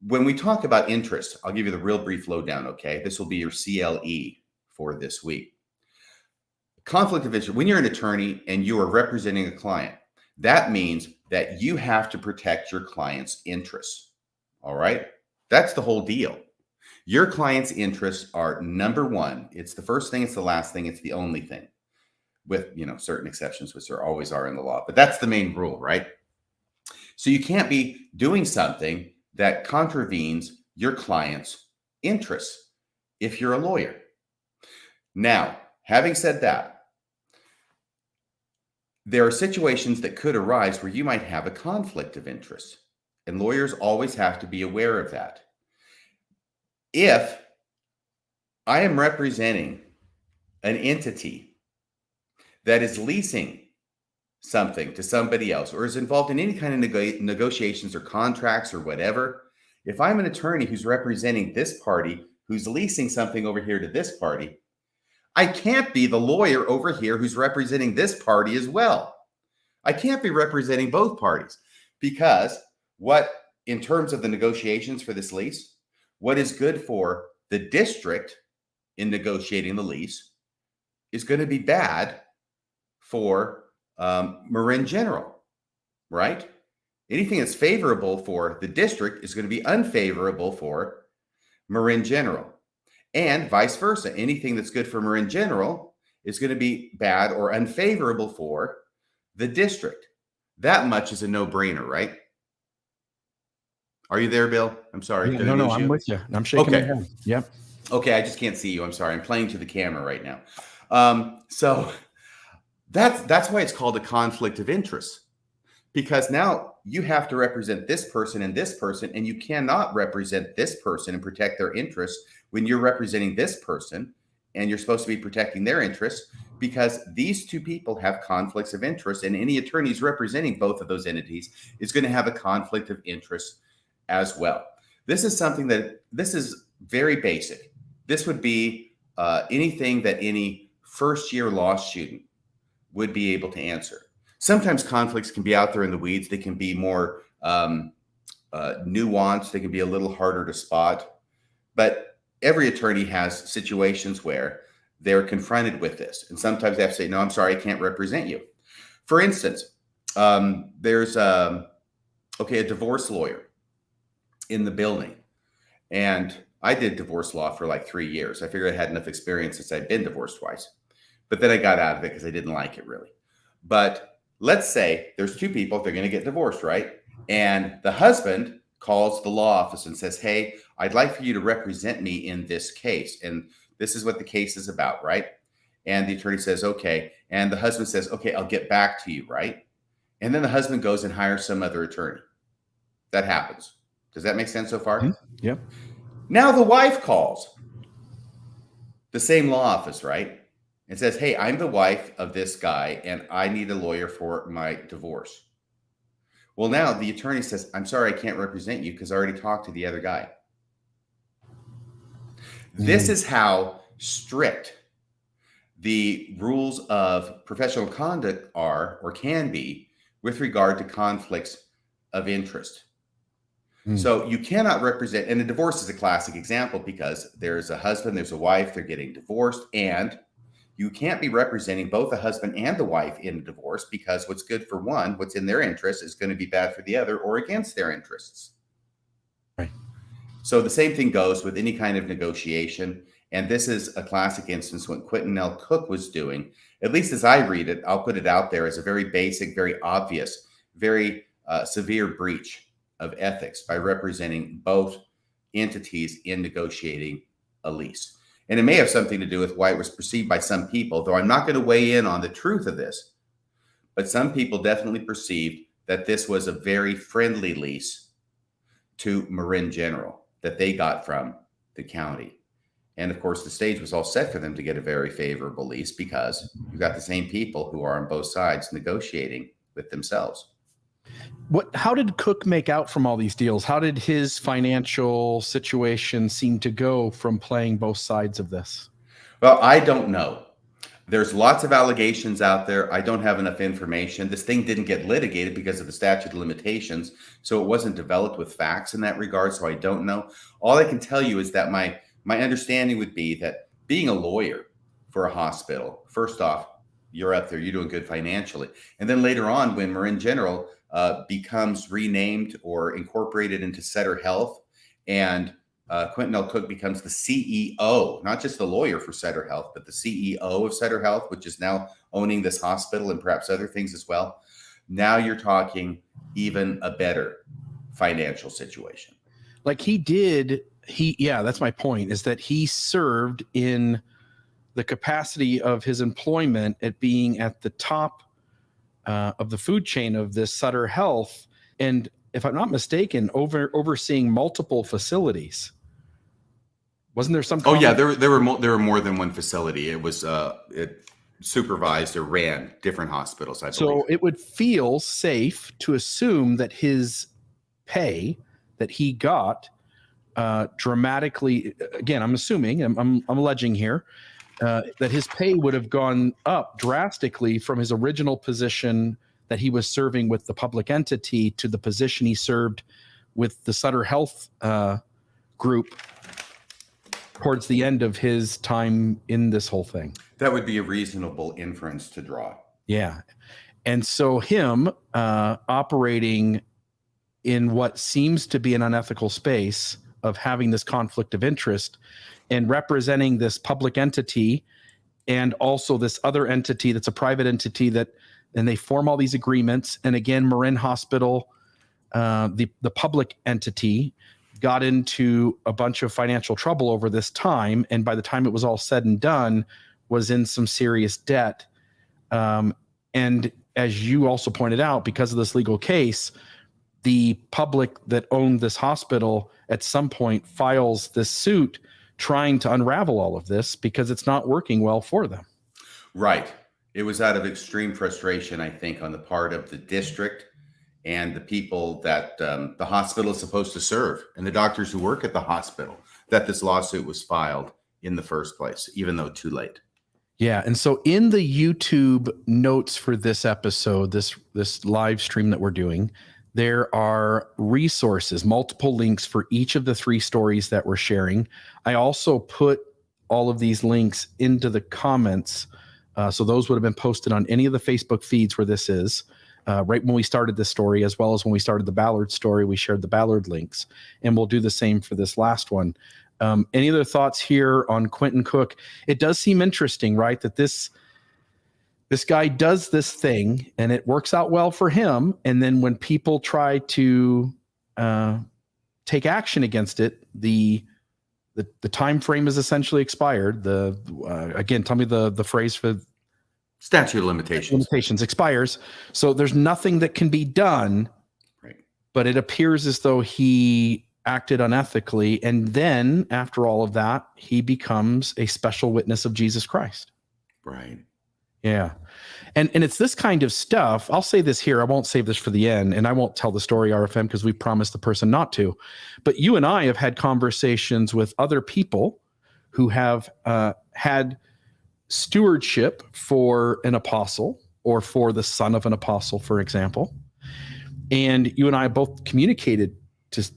when we talk about interest, I'll give you the real brief lowdown, okay? This will be your CLE for this week. Conflict of interest, when you're an attorney and you are representing a client, that means that you have to protect your client's interests. All right. That's the whole deal. Your client's interests are number one. It's the first thing, it's the last thing, it's the only thing, with certain exceptions, which there always are in the law. But that's the main rule, right? So you can't be doing something that contravenes your client's interests if you're a lawyer. Now, having said that, there are situations that could arise where you might have a conflict of interest, and lawyers always have to be aware of that. If I am representing an entity that is leasing something to somebody else or is involved in any kind of negotiations or contracts or whatever, if I'm an attorney who's representing this party who's leasing something over here to this party, I can't be the lawyer over here who's representing this party as well. I can't be representing both parties, because in terms of the negotiations for this lease, what is good for the district in negotiating the lease is going to be bad for Marin General, right? Anything that's favorable for the district is going to be unfavorable for Marin General. And vice versa. Anything that's good for Marin General is going to be bad or unfavorable for the district. That much is a no-brainer, right? Are you there, Bill? I'm sorry. Yeah, no, I'm with you. I'm shaking my head. Yep. Okay, I just can't see you. I'm sorry. I'm playing to the camera right now. So that's why it's called a conflict of interest, because now you have to represent this person, and you cannot represent this person and protect their interests when you're representing this person and you're supposed to be protecting their interests, because these two people have conflicts of interest, and any attorneys representing both of those entities is going to have a conflict of interest as well. This is very basic. This would be anything that any first-year law student would be able to answer. Sometimes conflicts can be out there in the weeds. They can be more nuanced. They can be a little harder to spot. But every attorney has situations where they're confronted with this. And sometimes they have to say, no, I'm sorry, I can't represent you. For instance, there's a divorce lawyer in the building. And I did divorce law for like 3 years. I figured I had enough experience since I'd been divorced twice. But then I got out of it because I didn't like it really. But let's say there's two people, they're going to get divorced, right? And the husband calls the law office and says, hey, I'd like for you to represent me in this case. And this is what the case is about, right? And the attorney says, okay. And the husband says, okay, I'll get back to you, right? And then the husband goes and hires some other attorney. That happens. Does that make sense so far? Mm-hmm. Yep. Now the wife calls the same law office, right? And says, hey, I'm the wife of this guy and I need a lawyer for my divorce. Well, now the attorney says, I'm sorry, I can't represent you because I already talked to the other guy. This is how strict the rules of professional conduct are or can be with regard to conflicts of interest. So you cannot represent, and a divorce is a classic example because there's a husband, there's a wife, they're getting divorced, and you can't be representing both the husband and the wife in a divorce, because what's good for one, what's in their interest, is going to be bad for the other or against their interests. Right. So the same thing goes with any kind of negotiation. And this is a classic instance what Quentin Cook was doing, at least as I read it. I'll put it out there as a very basic, very obvious, very severe breach of ethics by representing both entities in negotiating a lease. And it may have something to do with why it was perceived by some people, though I'm not going to weigh in on the truth of this. But some people definitely perceived that this was a very friendly lease to Marin General that they got from the county. And of course, the stage was all set for them to get a very favorable lease because you've got the same people who are on both sides negotiating with themselves. How did Cook make out from all these deals? How did his financial situation seem to go from playing both sides of this? Well, I don't know. There's lots of allegations out there. I don't have enough information. This thing didn't get litigated because of the statute of limitations, so it wasn't developed with facts in that regard, so I don't know. All I can tell you is that my understanding would be that being a lawyer for a hospital, first off, you're up there, you're doing good financially. And then later on, when Marin General becomes renamed or incorporated into Sutter Health, and Quentin L. Cook becomes the CEO, not just the lawyer for Sutter Health, but the CEO of Sutter Health, which is now owning this hospital and perhaps other things as well. Now you're talking even a better financial situation. Like that's my point, is that he served in the capacity of his employment at being at the top of the food chain of this Sutter Health. And if I'm not mistaken, overseeing multiple facilities. Wasn't there some? Oh yeah, there were more than one facility. It was it supervised or ran different hospitals, I believe. So it would feel safe to assume that his pay that he got dramatically, again, I'm assuming, I'm alleging here, that his pay would have gone up drastically from his original position that he was serving with the public entity to the position he served with the Sutter Health group towards the end of his time in this whole thing. That would be a reasonable inference to draw. Yeah. And so him operating in what seems to be an unethical space of having this conflict of interest and representing this public entity and also this other entity that's a private entity and they form all these agreements. And again, Marin Hospital, the public entity, got into a bunch of financial trouble over this time. And by the time it was all said and done, was in some serious debt. And as you also pointed out, because of this legal case, the public that owned this hospital at some point files this suit trying to unravel all of this because it's not working well for them. Right. It was out of extreme frustration, I think, on the part of the district and the people that the hospital is supposed to serve and the doctors who work at the hospital that this lawsuit was filed in the first place, even though too late. Yeah. And so in the YouTube notes for this episode, this live stream that we're doing, there are resources, multiple links for each of the 3 stories that we're sharing. I also put all of these links into the comments. So those would have been posted on any of the Facebook feeds where this is. Right when we started this story, as well as when we started the Ballard story, we shared the Ballard links, and we'll do the same for this last one. Any other thoughts here on Quentin Cook? It does seem interesting, right? That this guy does this thing and it works out well for him. And then when people try to take action against it, the time frame is essentially expired. Again, tell me the phrase for statute of limitations expires. So there's nothing that can be done, right? But it appears as though he acted unethically. And then after all of that, he becomes a special witness of Jesus Christ. Right. Yeah. And it's this kind of stuff. I'll say this here. I won't save this for the end, and I won't tell the story, RFM, because we promised the person not to. But you and I have had conversations with other people who have had stewardship for an apostle or for the son of an apostle, for example. And you and I both communicated to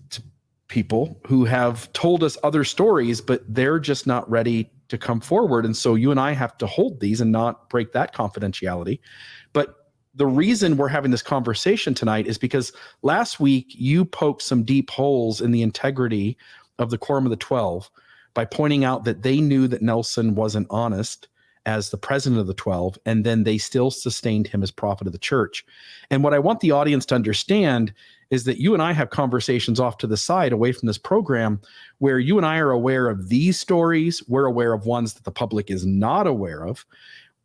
people who have told us other stories, but they're just not ready to come forward. And so you and I have to hold these and not break that confidentiality. But the reason we're having this conversation tonight is because last week you poked some deep holes in the integrity of the Quorum of the 12 by pointing out that they knew that Nelson wasn't honest as the president of the 12, and then they still sustained him as prophet of the church. And what I want the audience to understand is that you and I have conversations off to the side away from this program where you and I are aware of these stories. We're aware of ones that the public is not aware of.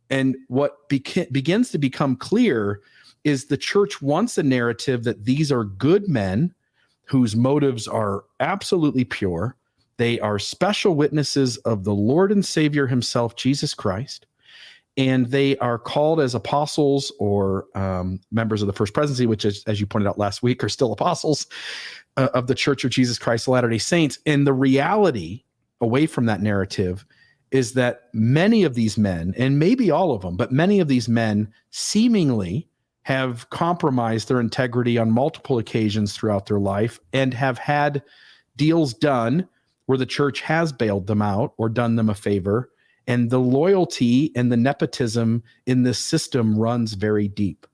And what begins to become clear is the church wants a narrative that these are good men whose motives are absolutely pure. They are special witnesses of the Lord and Savior himself, Jesus Christ. And they are called as apostles or members of the First Presidency, which is, as you pointed out last week, are still apostles of the Church of Jesus Christ of Latter-day Saints. And the reality away from that narrative is that many of these men, and maybe all of them, but many of these men seemingly have compromised their integrity on multiple occasions throughout their life and have had deals done where the church has bailed them out or done them a favor And the loyalty and the nepotism in this system runs very deep.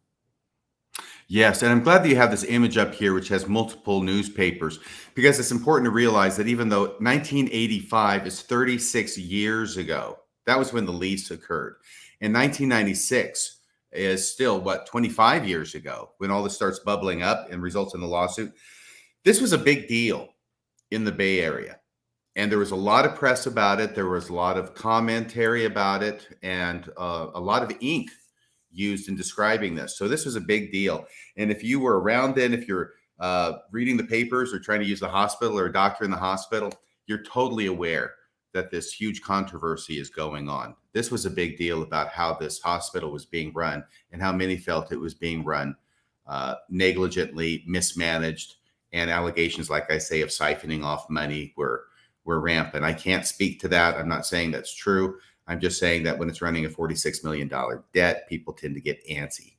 Yes, and I'm glad that you have this image up here, which has multiple newspapers, because it's important to realize that even though 1985 is 36 years ago, that was when the lease occurred. And 1996 is still, 25 years ago, when all this starts bubbling up and results in the lawsuit. This was a big deal in the Bay Area. And there was a lot of press about it. There was a lot of commentary about it, and a lot of ink used in describing this. So this was a big deal. And if you were around then, if you're reading the papers or trying to use the hospital or a doctor in the hospital, you're totally aware that this huge controversy is going on. This was a big deal about how this hospital was being run and how many felt it was being run negligently, mismanaged, and allegations, like I say, of siphoning off money were rampant. I can't speak to that. I'm not saying that's true. I'm just saying that when it's running a $46 million debt, people tend to get antsy.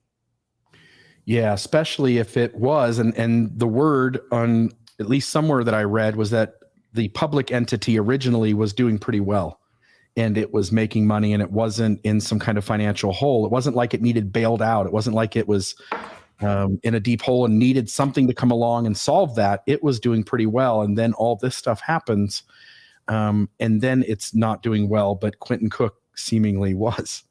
Yeah, especially if it was, and the word on at least somewhere that I read was that the public entity originally was doing pretty well, and it was making money, and it wasn't in some kind of financial hole. It wasn't like it needed bailed out. It wasn't like it was in a deep hole and needed something to come along and solve that. It was doing pretty well, and then all this stuff happens. And then it's not doing well, but Quentin Cook seemingly was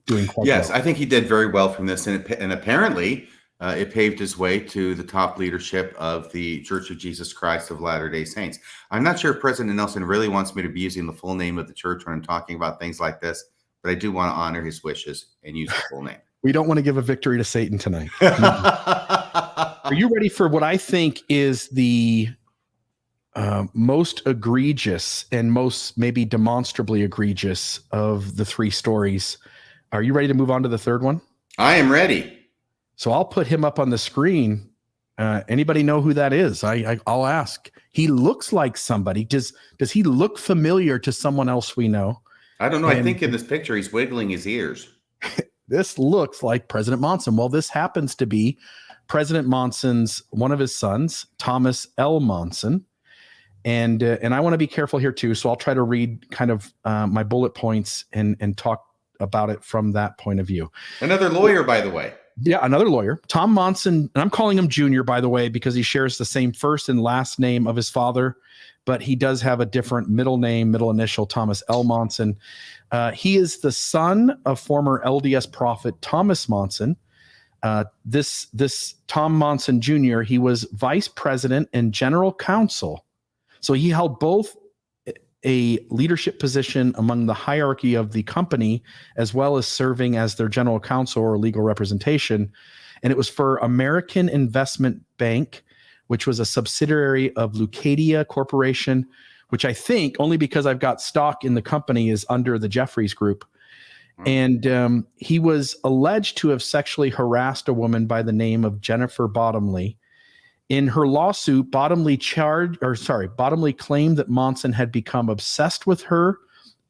doing quite well. Yes, I think he did very well from this. And apparently it paved his way to the top leadership of the Church of Jesus Christ of Latter-day Saints. I'm not sure if President Nelson really wants me to be using the full name of the church when I'm talking about things like this, but I do want to honor his wishes and use the full name. We don't want to give a victory to Satan tonight. Are you ready for what I think is the most egregious and most maybe demonstrably egregious of the three stories? Are you ready to move on to the third one? I am ready. So I'll put him up on the screen. Anybody know who that is? I'll ask. He looks like somebody. Does he look familiar to someone else we know? I don't know. I think in this picture, he's wiggling his ears. This looks like President Monson. Well, this happens to be President Monson's, one of his sons, Thomas L. Monson. And I want to be careful here too. So I'll try to read kind of my bullet points and talk about it from that point of view. Another lawyer, by the way. Yeah, another lawyer. Tom Monson, and I'm calling him Junior, by the way, because he shares the same first and last name of his father, but he does have a different middle name, middle initial, Thomas L. Monson. He is the son of former LDS prophet Thomas Monson. This Tom Monson Jr., he was vice president and general counsel. So he held both a leadership position among the hierarchy of the company, as well as serving as their general counsel or legal representation. And it was for American Investment Bank, which was a subsidiary of Leucadia Corporation, which I think, only because I've got stock in the company, is under the Jeffries Group. And he was alleged to have sexually harassed a woman by the name of Jennifer Bottomley. In her lawsuit, Bottomley claimed that Monson had become obsessed with her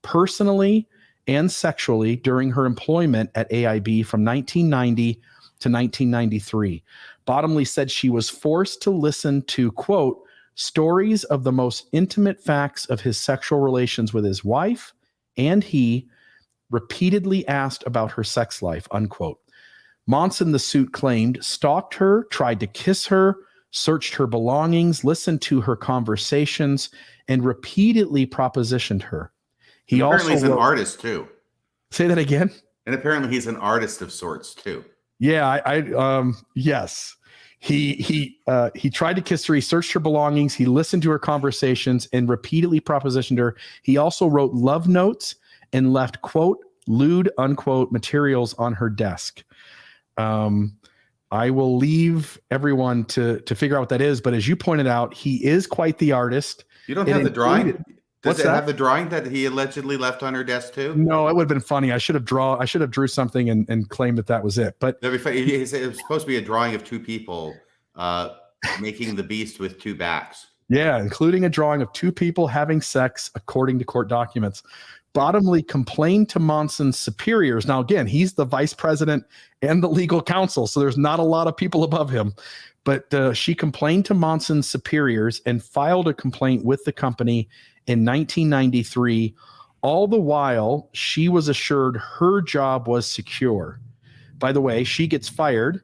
personally and sexually during her employment at AIB from 1990 to 1993. Bottomley said she was forced to listen to, quote, stories of the most intimate facts of his sexual relations with his wife, and he repeatedly asked about her sex life, unquote. Monson, the suit claimed, stalked her, tried to kiss her, searched her belongings, listened to her conversations, and repeatedly propositioned her. He apparently also he's an artist too. Say that again? And apparently he's an artist of sorts too. Yeah, yes. He tried to kiss her. He searched her belongings. He listened to her conversations and repeatedly propositioned her. He also wrote love notes and left, quote, lewd, unquote, materials on her desk. I will leave everyone to figure out what that is. But as you pointed out, he is quite the artist. You don't have the drawing? Does it that? have the drawing that he allegedly left on her desk too? No, it would have been funny. I should have drew something and claimed that was it. But It was supposed to be a drawing of two people making the beast with two backs. Yeah, including a drawing of two people having sex, according to court documents. Bottomley complained to Monson's superiors. Now, again, he's the vice president and the legal counsel, so there's not a lot of people above him. But she complained to Monson's superiors and filed a complaint with the company in 1993, All the while, she was assured her job was secure. By the way, she gets fired,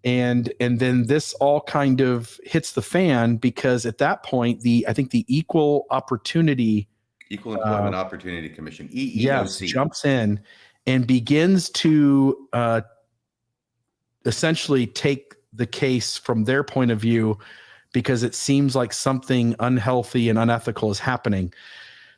and then this all kind of hits the fan because at that point, I think the Equal Employment Opportunity Commission, EEOC, yes, jumps in and begins to essentially take the case from their point of view because it seems like something unhealthy and unethical is happening.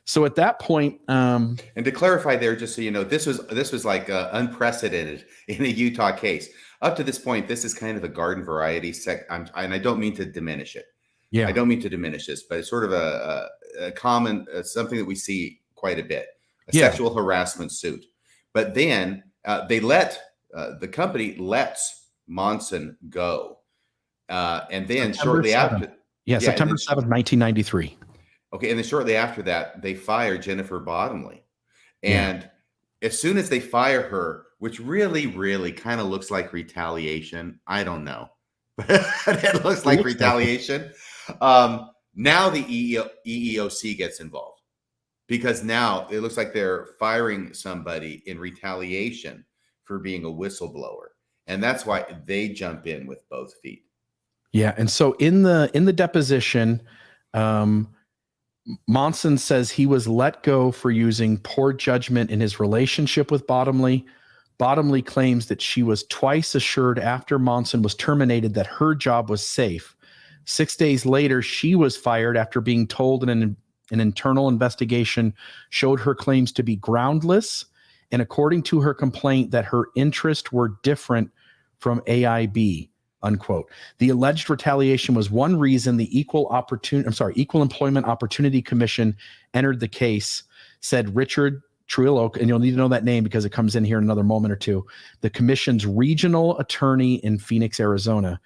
So at that point, and to clarify there, just so you know, this was like unprecedented in a Utah case. Up to this point, this is kind of a garden variety and I don't mean to diminish it. Yeah, I don't mean to diminish this, but it's sort of a common something that we see quite a bit, sexual harassment suit. But then the company lets Monson go, and then shortly after, September 7th, 1993. Okay, and then shortly after that, they fire Jennifer Bottomley. And as soon as they fire her, which really, really kind of looks like retaliation, I don't know, but it looks like retaliation. Now the EEOC gets involved because now it looks like they're firing somebody in retaliation for being a whistleblower. And that's why they jump in with both feet. Yeah, and so in the deposition, Monson says he was let go for using poor judgment in his relationship with Bottomley. Bottomley claims that she was twice assured after Monson was terminated that her job was safe. 6 days later, she was fired after being told an internal investigation showed her claims to be groundless, and according to her complaint, that her interests were different from AIB. Unquote. The alleged retaliation was one reason the Equal Employment Opportunity Commission entered the case, said Richard Truillo, and you'll need to know that name because it comes in here in another moment or two, the commission's regional attorney in Phoenix, Arizona.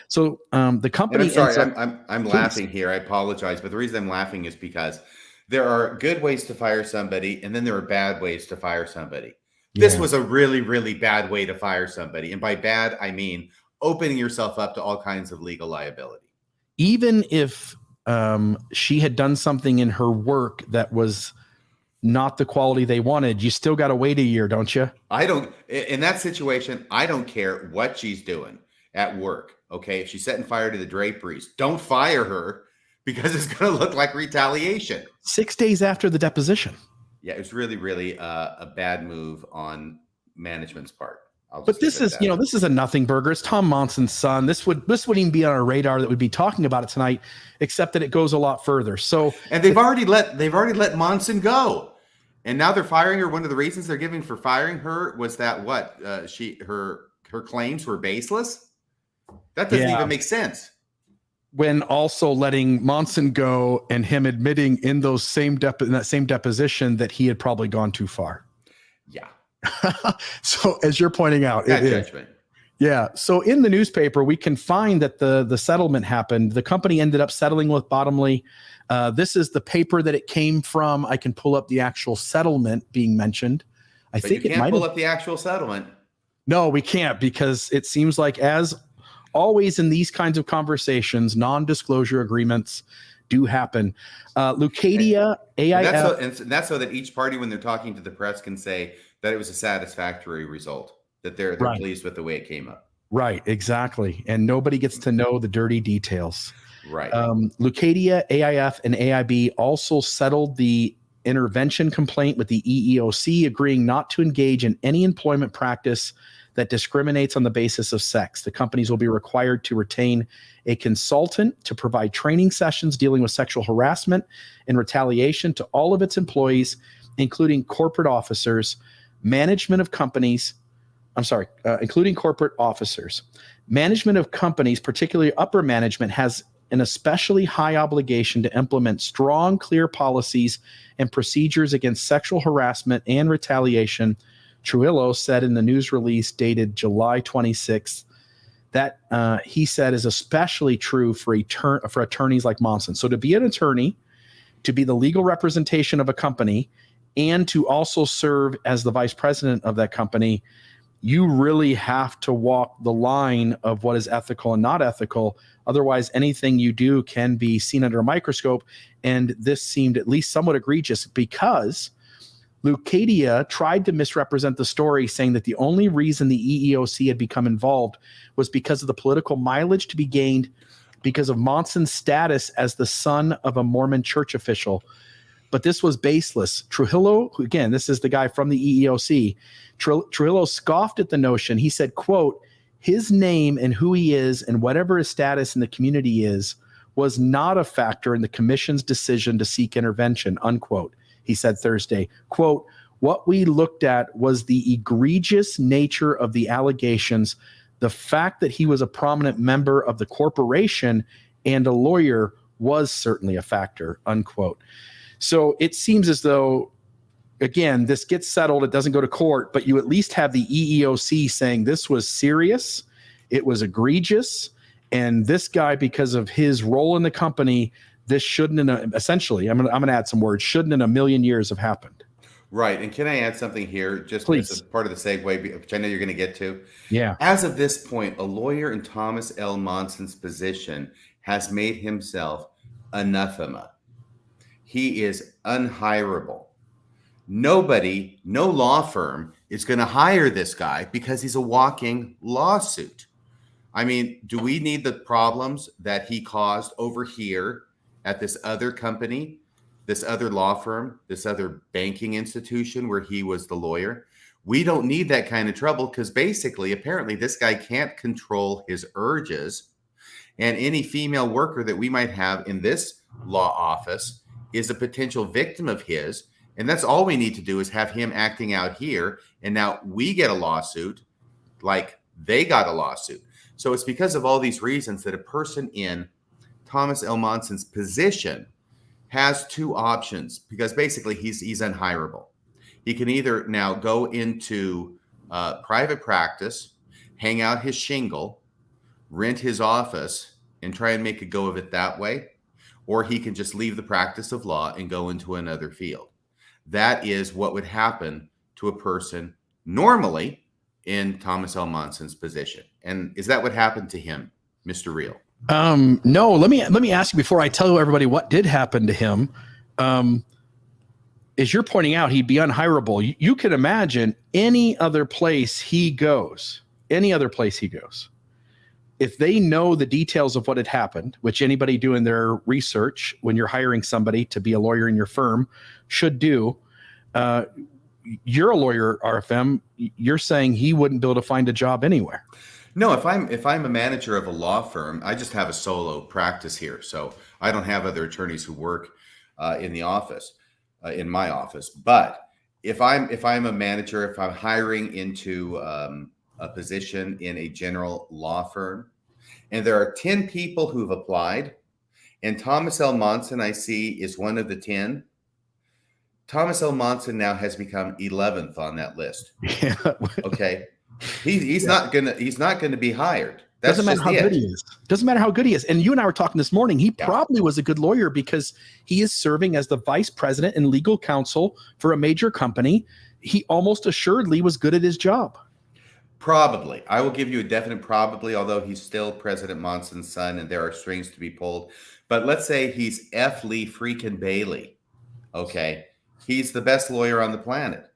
So the company. And I'm sorry, I'm laughing here. I apologize, but the reason I'm laughing is because there are good ways to fire somebody, and then there are bad ways to fire somebody. This was a really, really bad way to fire somebody, and by bad I mean opening yourself up to all kinds of legal liability. Even if she had done something in her work that was not the quality they wanted, you still got to wait a year, don't you? In that situation, I don't care what she's doing at work. Okay. If she's setting fire to the draperies, don't fire her because it's going to look like retaliation. 6 days after the deposition. Yeah. It was really, really a bad move on management's part. But this is, this is a nothing burger. It's Tom Monson's son. This wouldn't even be on our radar that we'd be talking about it tonight, except that it goes a lot further. So, and they've already let Monson go, and now they're firing her. One of the reasons they're giving for firing her was that her claims were baseless. That doesn't even make sense. When also letting Monson go and him admitting in that same deposition that he had probably gone too far. Yeah. So as you're pointing out, judgment. Yeah. So in the newspaper, we can find that the settlement happened. The company ended up settling with Bottomley. This is the paper that it came from. I can pull up the actual settlement being mentioned. I think you can't pull up the actual settlement. No, we can't, because it seems like, as always in these kinds of conversations, non-disclosure agreements do happen. Leucadia, AIF. That's so that each party, when they're talking to the press, can say that it was a satisfactory result, that they're pleased with the way it came up. Right, exactly. And nobody gets to know the dirty details. Right. Leucadia, AIF, and AIB also settled the intervention complaint with the EEOC, agreeing not to engage in any employment practice that discriminates on the basis of sex. The companies will be required to retain a consultant to provide training sessions dealing with sexual harassment and retaliation to all of its employees, including corporate officers. Management of companies, including corporate officers. Management of companies, particularly upper management, has an especially high obligation to implement strong, clear policies and procedures against sexual harassment and retaliation. Truillo said in the news release dated July 26th that he said is especially true for attorneys like Monson. So to be an attorney, to be the legal representation of a company, and to also serve as the vice president of that company, you really have to walk the line of what is ethical and not ethical. Otherwise, anything you do can be seen under a microscope. And this seemed at least somewhat egregious because Leucadia tried to misrepresent the story, saying that the only reason the EEOC had become involved was because of the political mileage to be gained because of Monson's status as the son of a Mormon church official. But this was baseless. Trujillo, again, this is the guy from the EEOC, Trujillo scoffed at the notion. He said, quote, his name and who he is and whatever his status in the community is was not a factor in the commission's decision to seek intervention, unquote. He said Thursday, quote, what we looked at was the egregious nature of the allegations, the fact that he was a prominent member of the corporation and a lawyer was certainly a factor, unquote. So it seems as though, again, this gets settled. It doesn't go to court, but you at least have the EEOC saying this was serious. It was egregious. And this guy, because of his role in the company, this shouldn't, essentially, I'm going to add some words, shouldn't in a million years have happened. Right. And can I add something here, just Please. as a part of the segue, which I know you're going to get to? Yeah. As of this point, a lawyer in Thomas L. Monson's position has made himself anathema. He is unhirable. Nobody, no law firm is going to hire this guy because he's a walking lawsuit. I mean, do we need the problems that he caused over here at this other company, this other law firm, this other banking institution where he was the lawyer? We don't need that kind of trouble because basically, apparently, this guy can't control his urges. And any female worker that we might have in this law office is a potential victim of his. And that's all we need to do is have him acting out here. And now we get a lawsuit like they got a lawsuit. So it's because of all these reasons that a person in Thomas L. Monson's position has two options, because basically he's unhirable. He can either now go into private practice, hang out his shingle, rent his office, and try and make a go of it that way, or he can just leave the practice of law and go into another field. That is what would happen to a person normally in Thomas L. Monson's position. And is that what happened to him, Mr. Real? No, let me ask you before I tell everybody what did happen to him. As you're pointing out, he'd be unhirable. You can imagine any other place he goes, if they know the details of what had happened, which anybody doing their research when you're hiring somebody to be a lawyer in your firm should do. You're a lawyer, RFM. You're saying he wouldn't be able to find a job anywhere. No, if I'm a manager of a law firm, I just have a solo practice here, so I don't have other attorneys who work in the office, in my office. But if I'm a manager, if I'm hiring into a position in a general law firm, and there are 10 people who've applied, and Thomas L. Monson, I see, is one of the 10. Thomas L. Monson now has become 11th on that list. Yeah. Okay. He's not gonna be hired. Doesn't matter how good he is. Doesn't matter how good he is. And you and I were talking this morning. He probably was a good lawyer because he is serving as the vice president and legal counsel for a major company. He almost assuredly was good at his job. Probably. I will give you a definite probably, although he's still President Monson's son and there are strings to be pulled. But let's say he's F. Lee freaking Bailey. Okay. He's the best lawyer on the planet.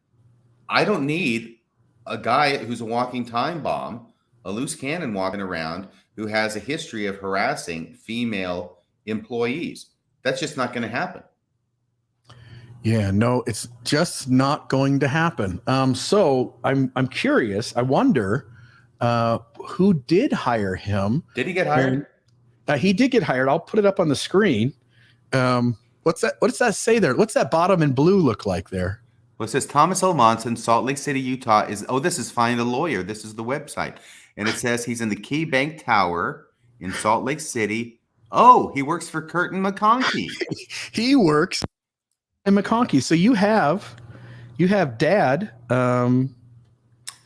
I don't need a guy who's a walking time bomb, a loose cannon walking around who has a history of harassing female employees. That's just not going to happen. Yeah, no, it's just not going to happen. So I'm curious. I wonder who did hire him. Did he get hired? He did get hired. I'll put it up on the screen. What's that? What does that say there? What's that bottom in blue look like there? Well, it says Thomas L. Monson, Salt Lake City, Utah. This is Find a Lawyer. This is the website. And it says he's in the Key Bank Tower in Salt Lake City. Oh, he works for Kirton and McConkie. He works in McConkie. So you have Dad pulling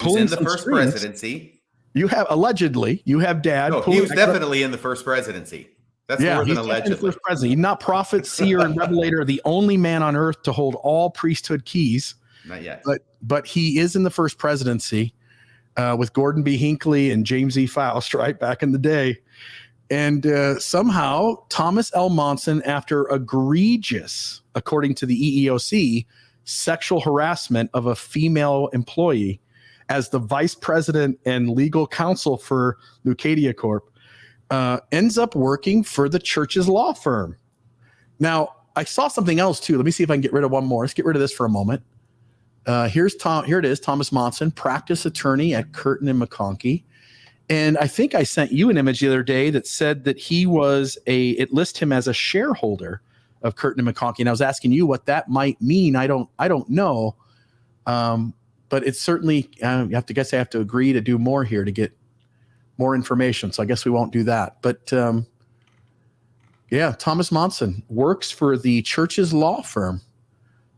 in the first strings. Presidency. You have Dad. No, he was definitely in the first presidency. That's more than allegedly. The first president. He's not prophet, seer, and revelator, the only man on earth to hold all priesthood keys. Not yet. But he is in the first presidency with Gordon B. Hinckley and James E. Faust right back in the day. And somehow Thomas L. Monson, after egregious, according to the EEOC, sexual harassment of a female employee as the vice president and legal counsel for Leucadia Corp. Ends up working for the church's law firm. Now, I saw something else too. Let me see if I can get rid of one more. Let's get rid of this for a moment. Here it is, Thomas Monson, practice attorney at Kirton and McConkie. And I think I sent you an image the other day that said that it lists him as a shareholder of Kirton and McConkie. And I was asking you what that might mean. I don't know. But it's certainly, I have to agree to do more here to get more information. So I guess we won't do that. But Thomas Monson works for the church's law firm.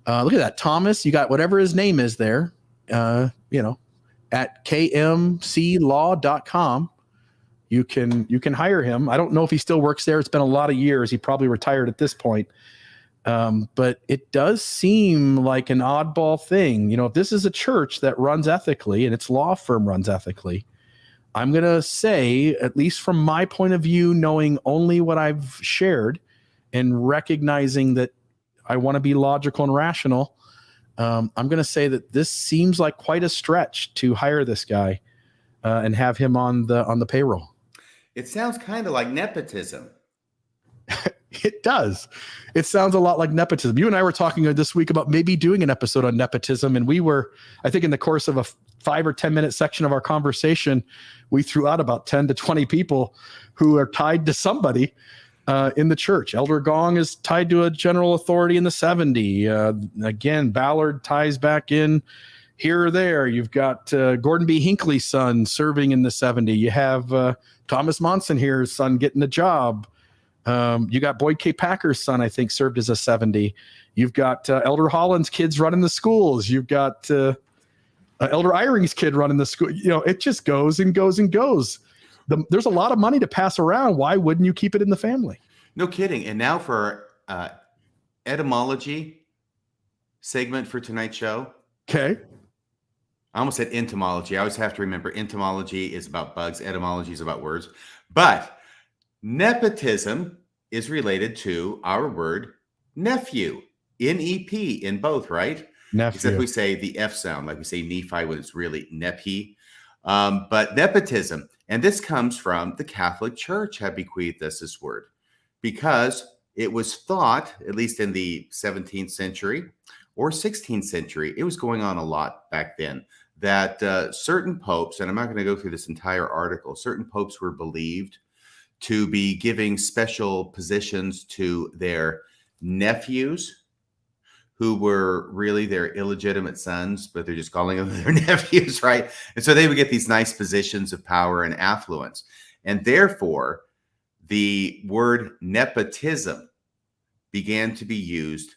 Look at that, Thomas. You got whatever his name is there, at kmclaw.com. You can hire him. I don't know if he still works there. It's been a lot of years. He probably retired at this point. But it does seem like an oddball thing. If this is a church that runs ethically and its law firm runs ethically, I'm going to say, at least from my point of view, knowing only what I've shared and recognizing that I want to be logical and rational, I'm going to say that this seems like quite a stretch to hire this guy and have him on the payroll. It sounds kind of like nepotism. It does. It sounds a lot like nepotism. You and I were talking this week about maybe doing an episode on nepotism, and we were, I think, in the course of a 5 or 10 minute section of our conversation, we threw out about 10 to 20 people who are tied to somebody in the church. Elder Gong is tied to a general authority in the 70. Again, Ballard ties back in here or there. You've got Gordon B. Hinckley's son serving in the 70. You have Thomas Monson here, his son getting a job. You got Boyd K. Packer's son, I think, served as a 70. You've got Elder Holland's kids running the schools. You've got Elder Iring's kid running the school. It just goes and goes and goes. There's a lot of money to pass around. Why wouldn't you keep it in the family? No kidding. And now for etymology segment for tonight's show. Okay. I almost said entomology. I always have to remember entomology is about bugs. Etymology is about words. But nepotism is related to our word nephew. N-E-P in both, right? Nephew. Except we say the F sound, like we say Nephi when it's really Nepi. But nepotism, and this comes from the Catholic Church had bequeathed us this word because it was thought, at least in the 17th century or 16th century, it was going on a lot back then, that certain popes, and I'm not going to go through this entire article, certain popes were believed to be giving special positions to their nephews who were really their illegitimate sons, but they're just calling them their nephews, right? And so they would get these nice positions of power and affluence. And therefore, the word nepotism began to be used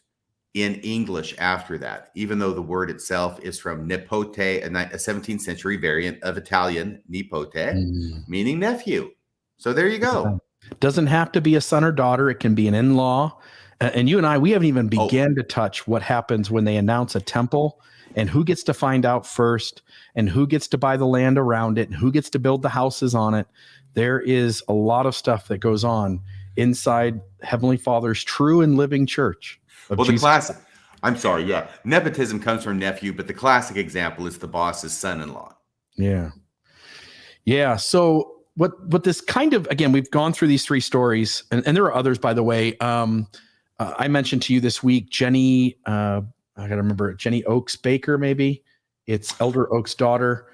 in English after that, even though the word itself is from nepote, a 17th century variant of Italian nipote, meaning nephew. So there you go. Doesn't have to be a son or daughter. It can be an in-law. And you and I, we haven't even began to touch what happens when they announce a temple and who gets to find out first and who gets to buy the land around it and who gets to build the houses on it. There is a lot of stuff that goes on inside Heavenly Father's true and living church. Well, the classic, I'm sorry, yeah. Nepotism comes from nephew, but the classic example is the boss's son-in-law. Yeah. Yeah. So what this kind of, again, we've gone through these 3 stories and there are others, by the way. I mentioned to you this week, Jenny, I got to remember, Jenny Oaks Baker, maybe. It's Elder Oaks' daughter.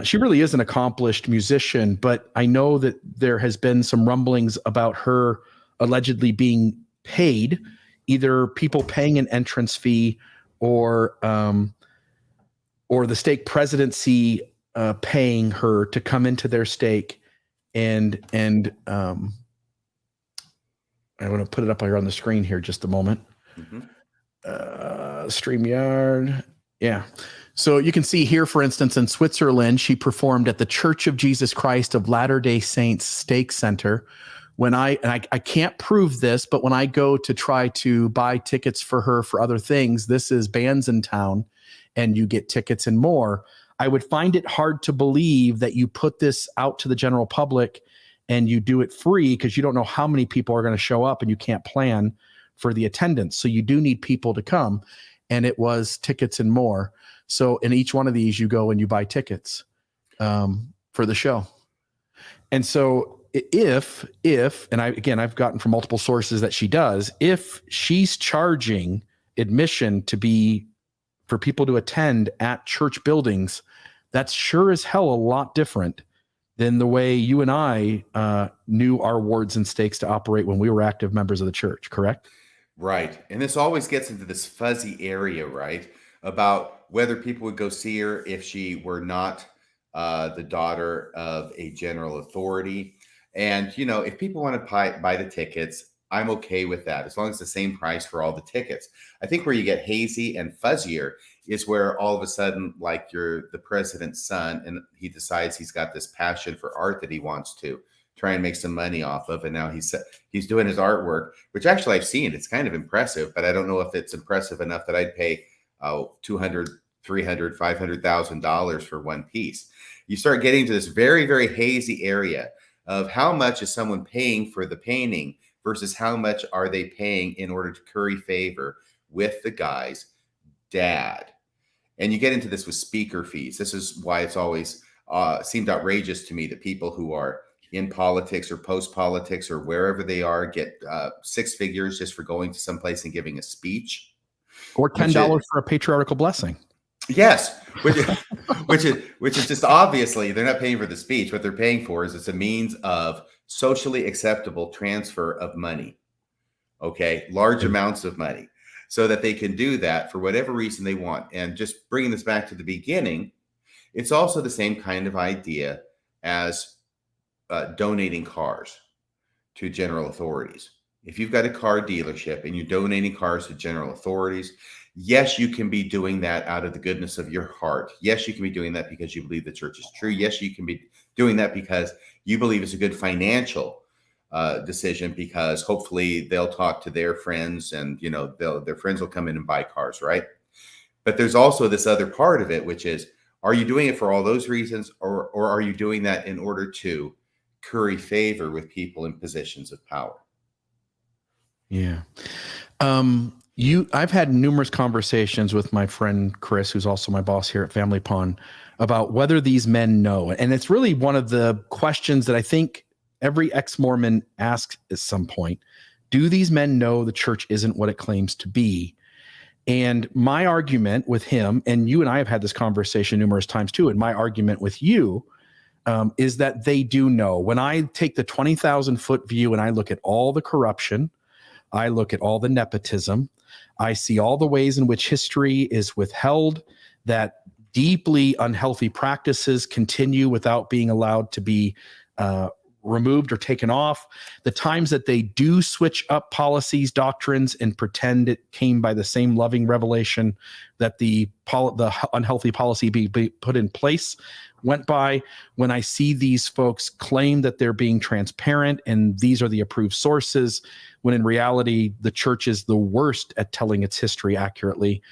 She really is an accomplished musician, but I know that there has been some rumblings about her allegedly being paid, either people paying an entrance fee or the stake presidency paying her to come into their stake. And I want to put it up here on the screen here just a moment. StreamYard. Yeah. So you can see here, for instance, in Switzerland, she performed at the Church of Jesus Christ of Latter-day Saints Stake Center. When I can't prove this, but when I go to try to buy tickets for her for other things, this is bands in town and you get tickets and more. I would find it hard to believe that you put this out to the general public and you do it free because you don't know how many people are going to show up and you can't plan for the attendance. So you do need people to come. and it was tickets and more. So in each one of these, you go and you buy tickets for the show. And so if, and I've gotten from multiple sources that she does, if she's charging admission to be for people to attend at church buildings, that's sure as hell a lot different than the way you and I knew our wards and stakes to operate when we were active members of the church, correct? Right. And this always gets into this fuzzy area, right? About whether people would go see her if she were not the daughter of a general authority. And, if people want to buy the tickets, I'm okay with that, as long as it's the same price for all the tickets. I think where you get hazy and fuzzier is where all of a sudden, like, you're the president's son and he decides he's got this passion for art that he wants to try and make some money off of. And now he's doing his artwork, which actually I've seen. It's kind of impressive, but I don't know if it's impressive enough that I'd pay $200,000, $300,000, $500,000 for one piece. You start getting to this very, very hazy area of how much is someone paying for the painting versus how much are they paying in order to curry favor with the guy's dad. And you get into this with speaker fees. This is why it's always seemed outrageous to me that people who are in politics or post-politics or wherever they are get six figures just for going to someplace and giving a speech. Or $10 for a patriarchal blessing. Yes, which is just obviously they're not paying for the speech. What they're paying for is it's a means of socially acceptable transfer of money. Okay, large amounts of money, so that they can do that for whatever reason they want. And just bringing this back to the beginning, it's also the same kind of idea as donating cars to general authorities. If you've got a car dealership and you're donating cars to general authorities, yes, you can be doing that out of the goodness of your heart. Yes, you can be doing that because you believe the church is true. Yes, you can be doing that because you believe it's a good financial decision, because hopefully they'll talk to their friends and, their friends will come in and buy cars, right? But there's also this other part of it, which is, are you doing it for all those reasons, or are you doing that in order to curry favor with people in positions of power? Yeah. I've had numerous conversations with my friend Chris, who's also my boss here at Family Pond, about whether these men know. And it's really one of the questions that I think every ex-Mormon asks at some point. Do these men know the church isn't what it claims to be? And my argument with him, and you and I have had this conversation numerous times too, and my argument with you is that they do know. When I take the 20,000 foot view and I look at all the corruption, I look at all the nepotism, I see all the ways in which history is withheld, that deeply unhealthy practices continue without being allowed to be removed or taken off. The times that they do switch up policies, doctrines, and pretend it came by the same loving revelation that the unhealthy policy be put in place went by. When I see these folks claim that they're being transparent and these are the approved sources, when in reality, the church is the worst at telling its history accurately,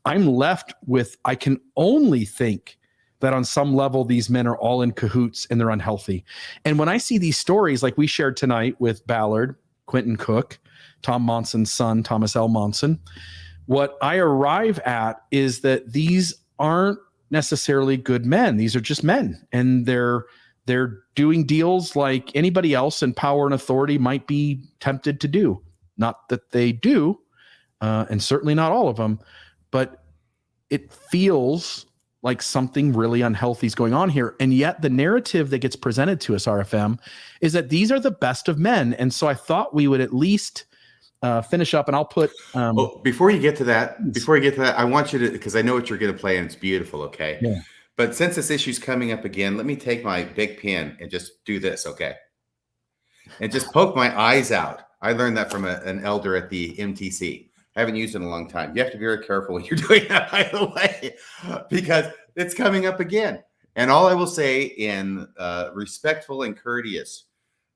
I'm left with, I can only think that on some level, these men are all in cahoots and they're unhealthy. And when I see these stories like we shared tonight with Ballard, Quentin Cook, Tom Monson's son, Thomas L. Monson, what I arrive at is that these aren't necessarily good men. These are just men, and they're doing deals like anybody else in power and authority might be tempted to do. Not that they do, and certainly not all of them, but it feels like something really unhealthy is going on here. And yet the narrative that gets presented to us, RFM, is that these are the best of men. And so I thought we would at least finish up, and I'll put... before you get to that, I want you to, because I know what you're going to play and it's beautiful, okay? Yeah. But since this issue's coming up again, let me take my big pen and just do this, okay? And just poke my eyes out. I learned that from an elder at the MTC. I haven't used it in a long time. You have to be very careful when you're doing that, by the way, because it's coming up again. And all I will say in respectful and courteous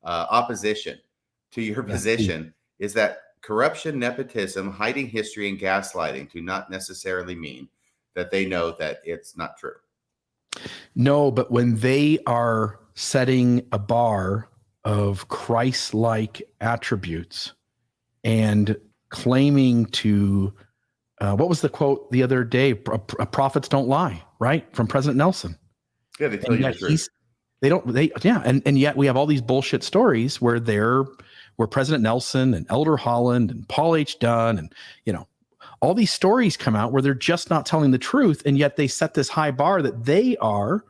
opposition to your position is that corruption, nepotism, hiding history, and gaslighting do not necessarily mean that they know that it's not true. No, but when they are setting a bar of Christ-like attributes and claiming to What was the quote the other day? Prophets don't lie, right? From President Nelson. Yeah, they tell you the truth. And yet we have all these bullshit stories where President Nelson and Elder Holland and Paul H. Dunn and, all these stories come out where they're just not telling the truth. And yet they set this high bar that they are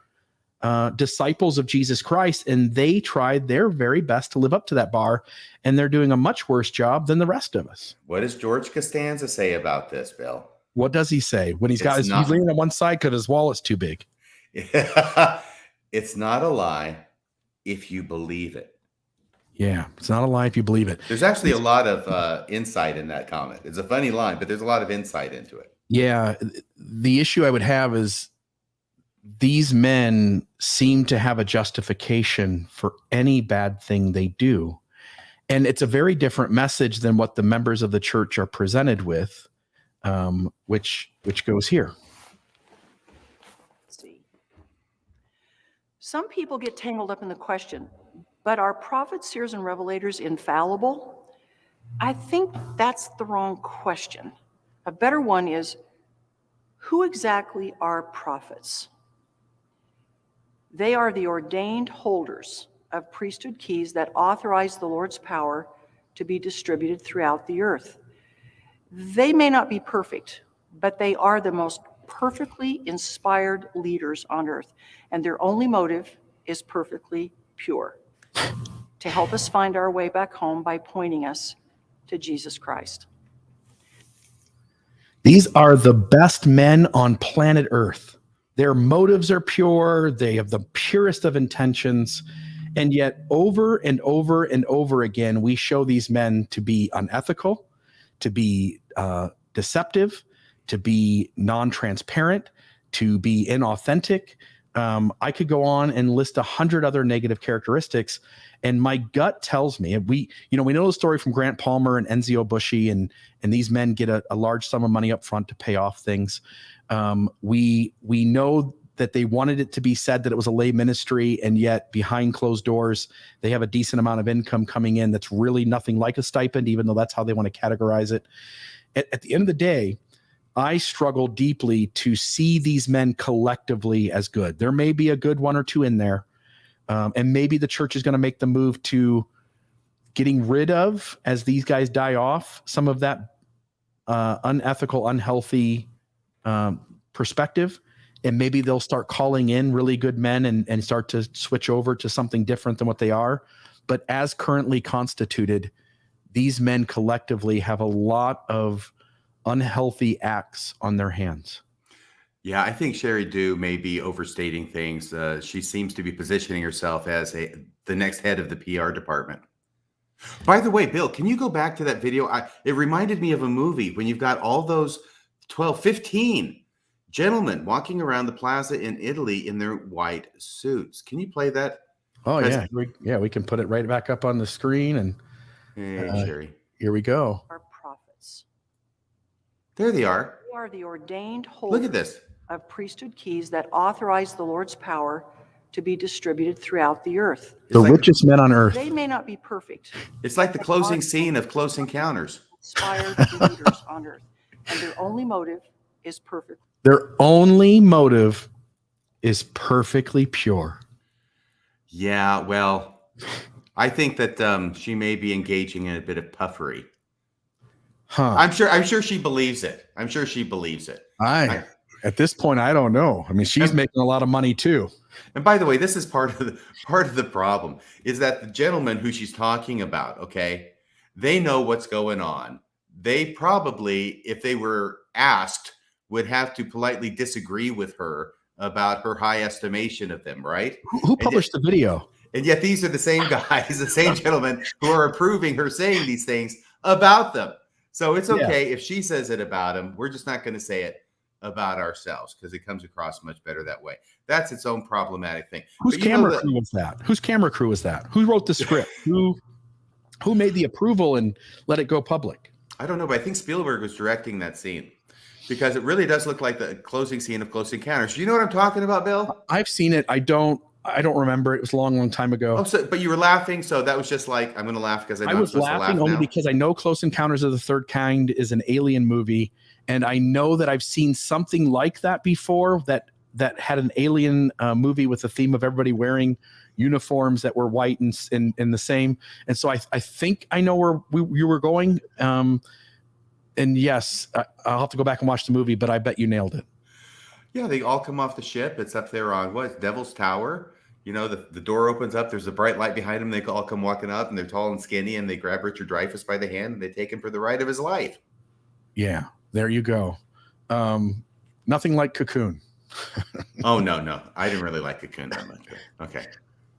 disciples of Jesus Christ, and they tried their very best to live up to that bar, and they're doing a much worse job than the rest of us. What does George Costanza say about this, Bill? What does he say when he's he's leaning on one side because his wallet's too big? It's not a lie if you believe it. Yeah, it's not a lie if you believe it. There's actually a lot of insight in that comment. It's a funny line, but there's a lot of insight into it. Yeah, the issue I would have is these men seem to have a justification for any bad thing they do. And it's a very different message than what the members of the church are presented with, which goes here. Let's see. Some people get tangled up in the question, but are prophets, seers, and revelators infallible? I think that's the wrong question. A better one is, who exactly are prophets? They are the ordained holders of priesthood keys that authorize the Lord's power to be distributed throughout the earth. They may not be perfect, but they are the most perfectly inspired leaders on earth, and their only motive is perfectly pure, to help us find our way back home by pointing us to Jesus Christ. These are the best men on planet Earth. Their motives are pure. They have the purest of intentions. And yet over and over and over again, we show these men to be unethical, to be deceptive, to be non-transparent, to be inauthentic. I could go on and list 100 other negative characteristics. And my gut tells me, we know the story from Grant Palmer and Enzio Bushy, and these men get a large sum of money up front to pay off things. We know that they wanted it to be said that it was a lay ministry, and yet behind closed doors, they have a decent amount of income coming in that's really nothing like a stipend, even though that's how they want to categorize it. At the end of the day, I struggle deeply to see these men collectively as good. There may be a good one or two in there, and maybe the church is going to make the move to getting rid of, as these guys die off, some of that unethical, unhealthy perspective. And maybe they'll start calling in really good men and start to switch over to something different than what they are. But as currently constituted, these men collectively have a lot of unhealthy acts on their hands. Yeah, I think Sherry Dew may be overstating things. She seems to be positioning herself as the next head of the PR department. By the way, Bill, can you go back to that video? It reminded me of a movie when you've got all those 15 gentlemen walking around the plaza in Italy in their white suits. Can you play that? Oh, yeah. We can put it right back up on the screen. And Sherry. Here we go. Are prophets. There they are. They are the ordained holders Look at this. of priesthood keys that authorize the Lord's power to be distributed throughout the earth. The richest men on earth. They may not be perfect. It's like the closing scene of Close Encounters. Inspired leaders on earth, and their only motive is perfect. Their only motive is perfectly pure. Yeah, well, I think that she may be engaging in a bit of puffery. Huh. I'm sure she believes it. I'm sure she believes it. At this point, I don't know. I mean, she's making a lot of money too. And by the way, this is part of the problem is that the gentleman who she's talking about, okay, they know what's going on. They probably, if they were asked, would have to politely disagree with her about her high estimation of them, right? Who published the video? And yet these are the same guys, the same gentlemen who are approving her saying these things about them. So it's okay if she says it about them. We're just not going to say it about ourselves because it comes across much better that way. That's its own problematic thing. Whose camera crew was that? Whose camera crew was that? Who wrote the script? Who made the approval and let it go public? I don't know, but I think Spielberg was directing that scene because it really does look like the closing scene of Close Encounters. Do you know what I'm talking about, Bill? I've seen it. I don't I don't remember. It was a long time ago. Oh, but you were laughing, so that was just like, I'm going to laugh because I was laughing only because I know Close Encounters of the Third Kind is an alien movie, and I know that I've seen something like that before that had an alien movie with the theme of everybody wearing uniforms that were white and the same. And so I think I know where you were going. And yes, I'll have to go back and watch the movie, but I bet you nailed it. Yeah, they all come off the ship. It's up there on Devil's Tower. You know, the door opens up. There's a bright light behind them. They all come walking up, and they're tall and skinny, and they grab Richard Dreyfuss by the hand, and they take him for the ride of his life. Yeah, there you go. Nothing like Cocoon. Oh, no. I didn't really like Cocoon that much.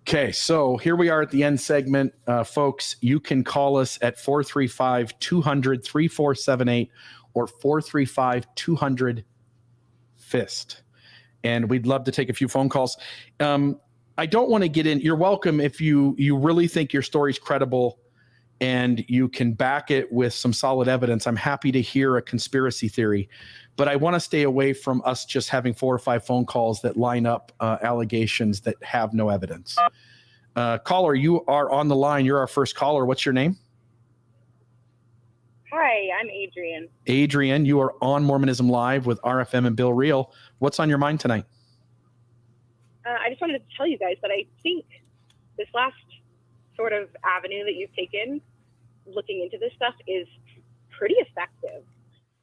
Okay, so here we are at the end segment. Folks, you can call us at 435-200-3478 or 435-200-FIST. And we'd love to take a few phone calls. I don't want to get in. You're welcome if you really think your story's credible and you can back it with some solid evidence. I'm happy to hear a conspiracy theory, but I want to stay away from us just having 4 or 5 phone calls that line up allegations that have no evidence. Caller, you are on the line. You're our first caller. What's your name? Hi, I'm Adrian. Adrian, you are on Mormonism Live with RFM and Bill Reel. What's on your mind tonight? I just wanted to tell you guys that I think this last sort of avenue that you've taken, looking into this stuff, is pretty effective.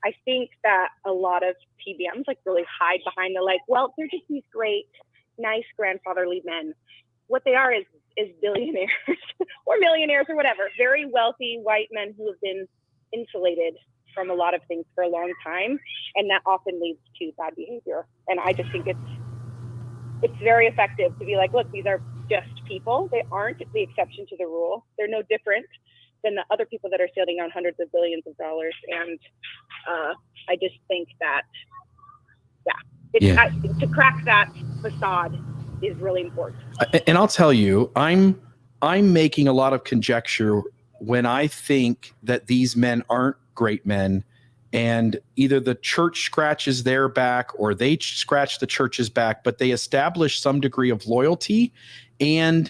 I think that a lot of TBMs really hide behind they're just these great, nice grandfatherly men. What they are is billionaires or millionaires or whatever, very wealthy white men who have been insulated from a lot of things for a long time, and that often leads to bad behavior. And I just think it's very effective to be like, look, these are just people. They aren't the exception to the rule. They're no different than the other people that are sailing on hundreds of billions of dollars. And I just think that, to crack that facade is really important. And I'll tell you, I'm making a lot of conjecture when I think that these men aren't great men, and either the church scratches their back or they scratch the church's back, but they establish some degree of loyalty and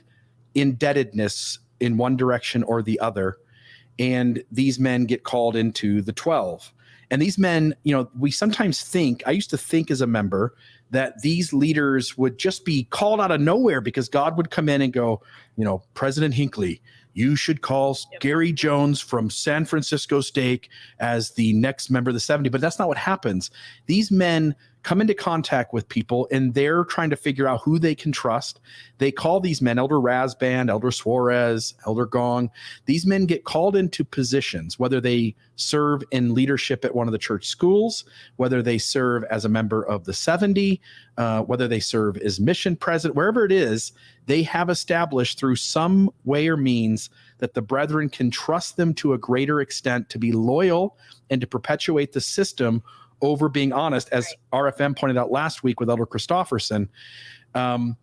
indebtedness in one direction or the other. And these men get called into the 12. And these men, we sometimes think, I used to think as a member, that these leaders would just be called out of nowhere because God would come in and go, President Hinckley, you should call Gary Jones from San Francisco Steak as the next member of the 70. But that's not what happens. These men come into contact with people, and they're trying to figure out who they can trust. They call these men Elder Razband, Elder Suarez, Elder Gong. These men get called into positions, whether they serve in leadership at one of the church schools, whether they serve as a member of the 70, whether they serve as mission president, wherever it is, they have established through some way or means that the brethren can trust them to a greater extent to be loyal and to perpetuate the system over being honest, as RFM pointed out last week with Elder Christofferson. I'm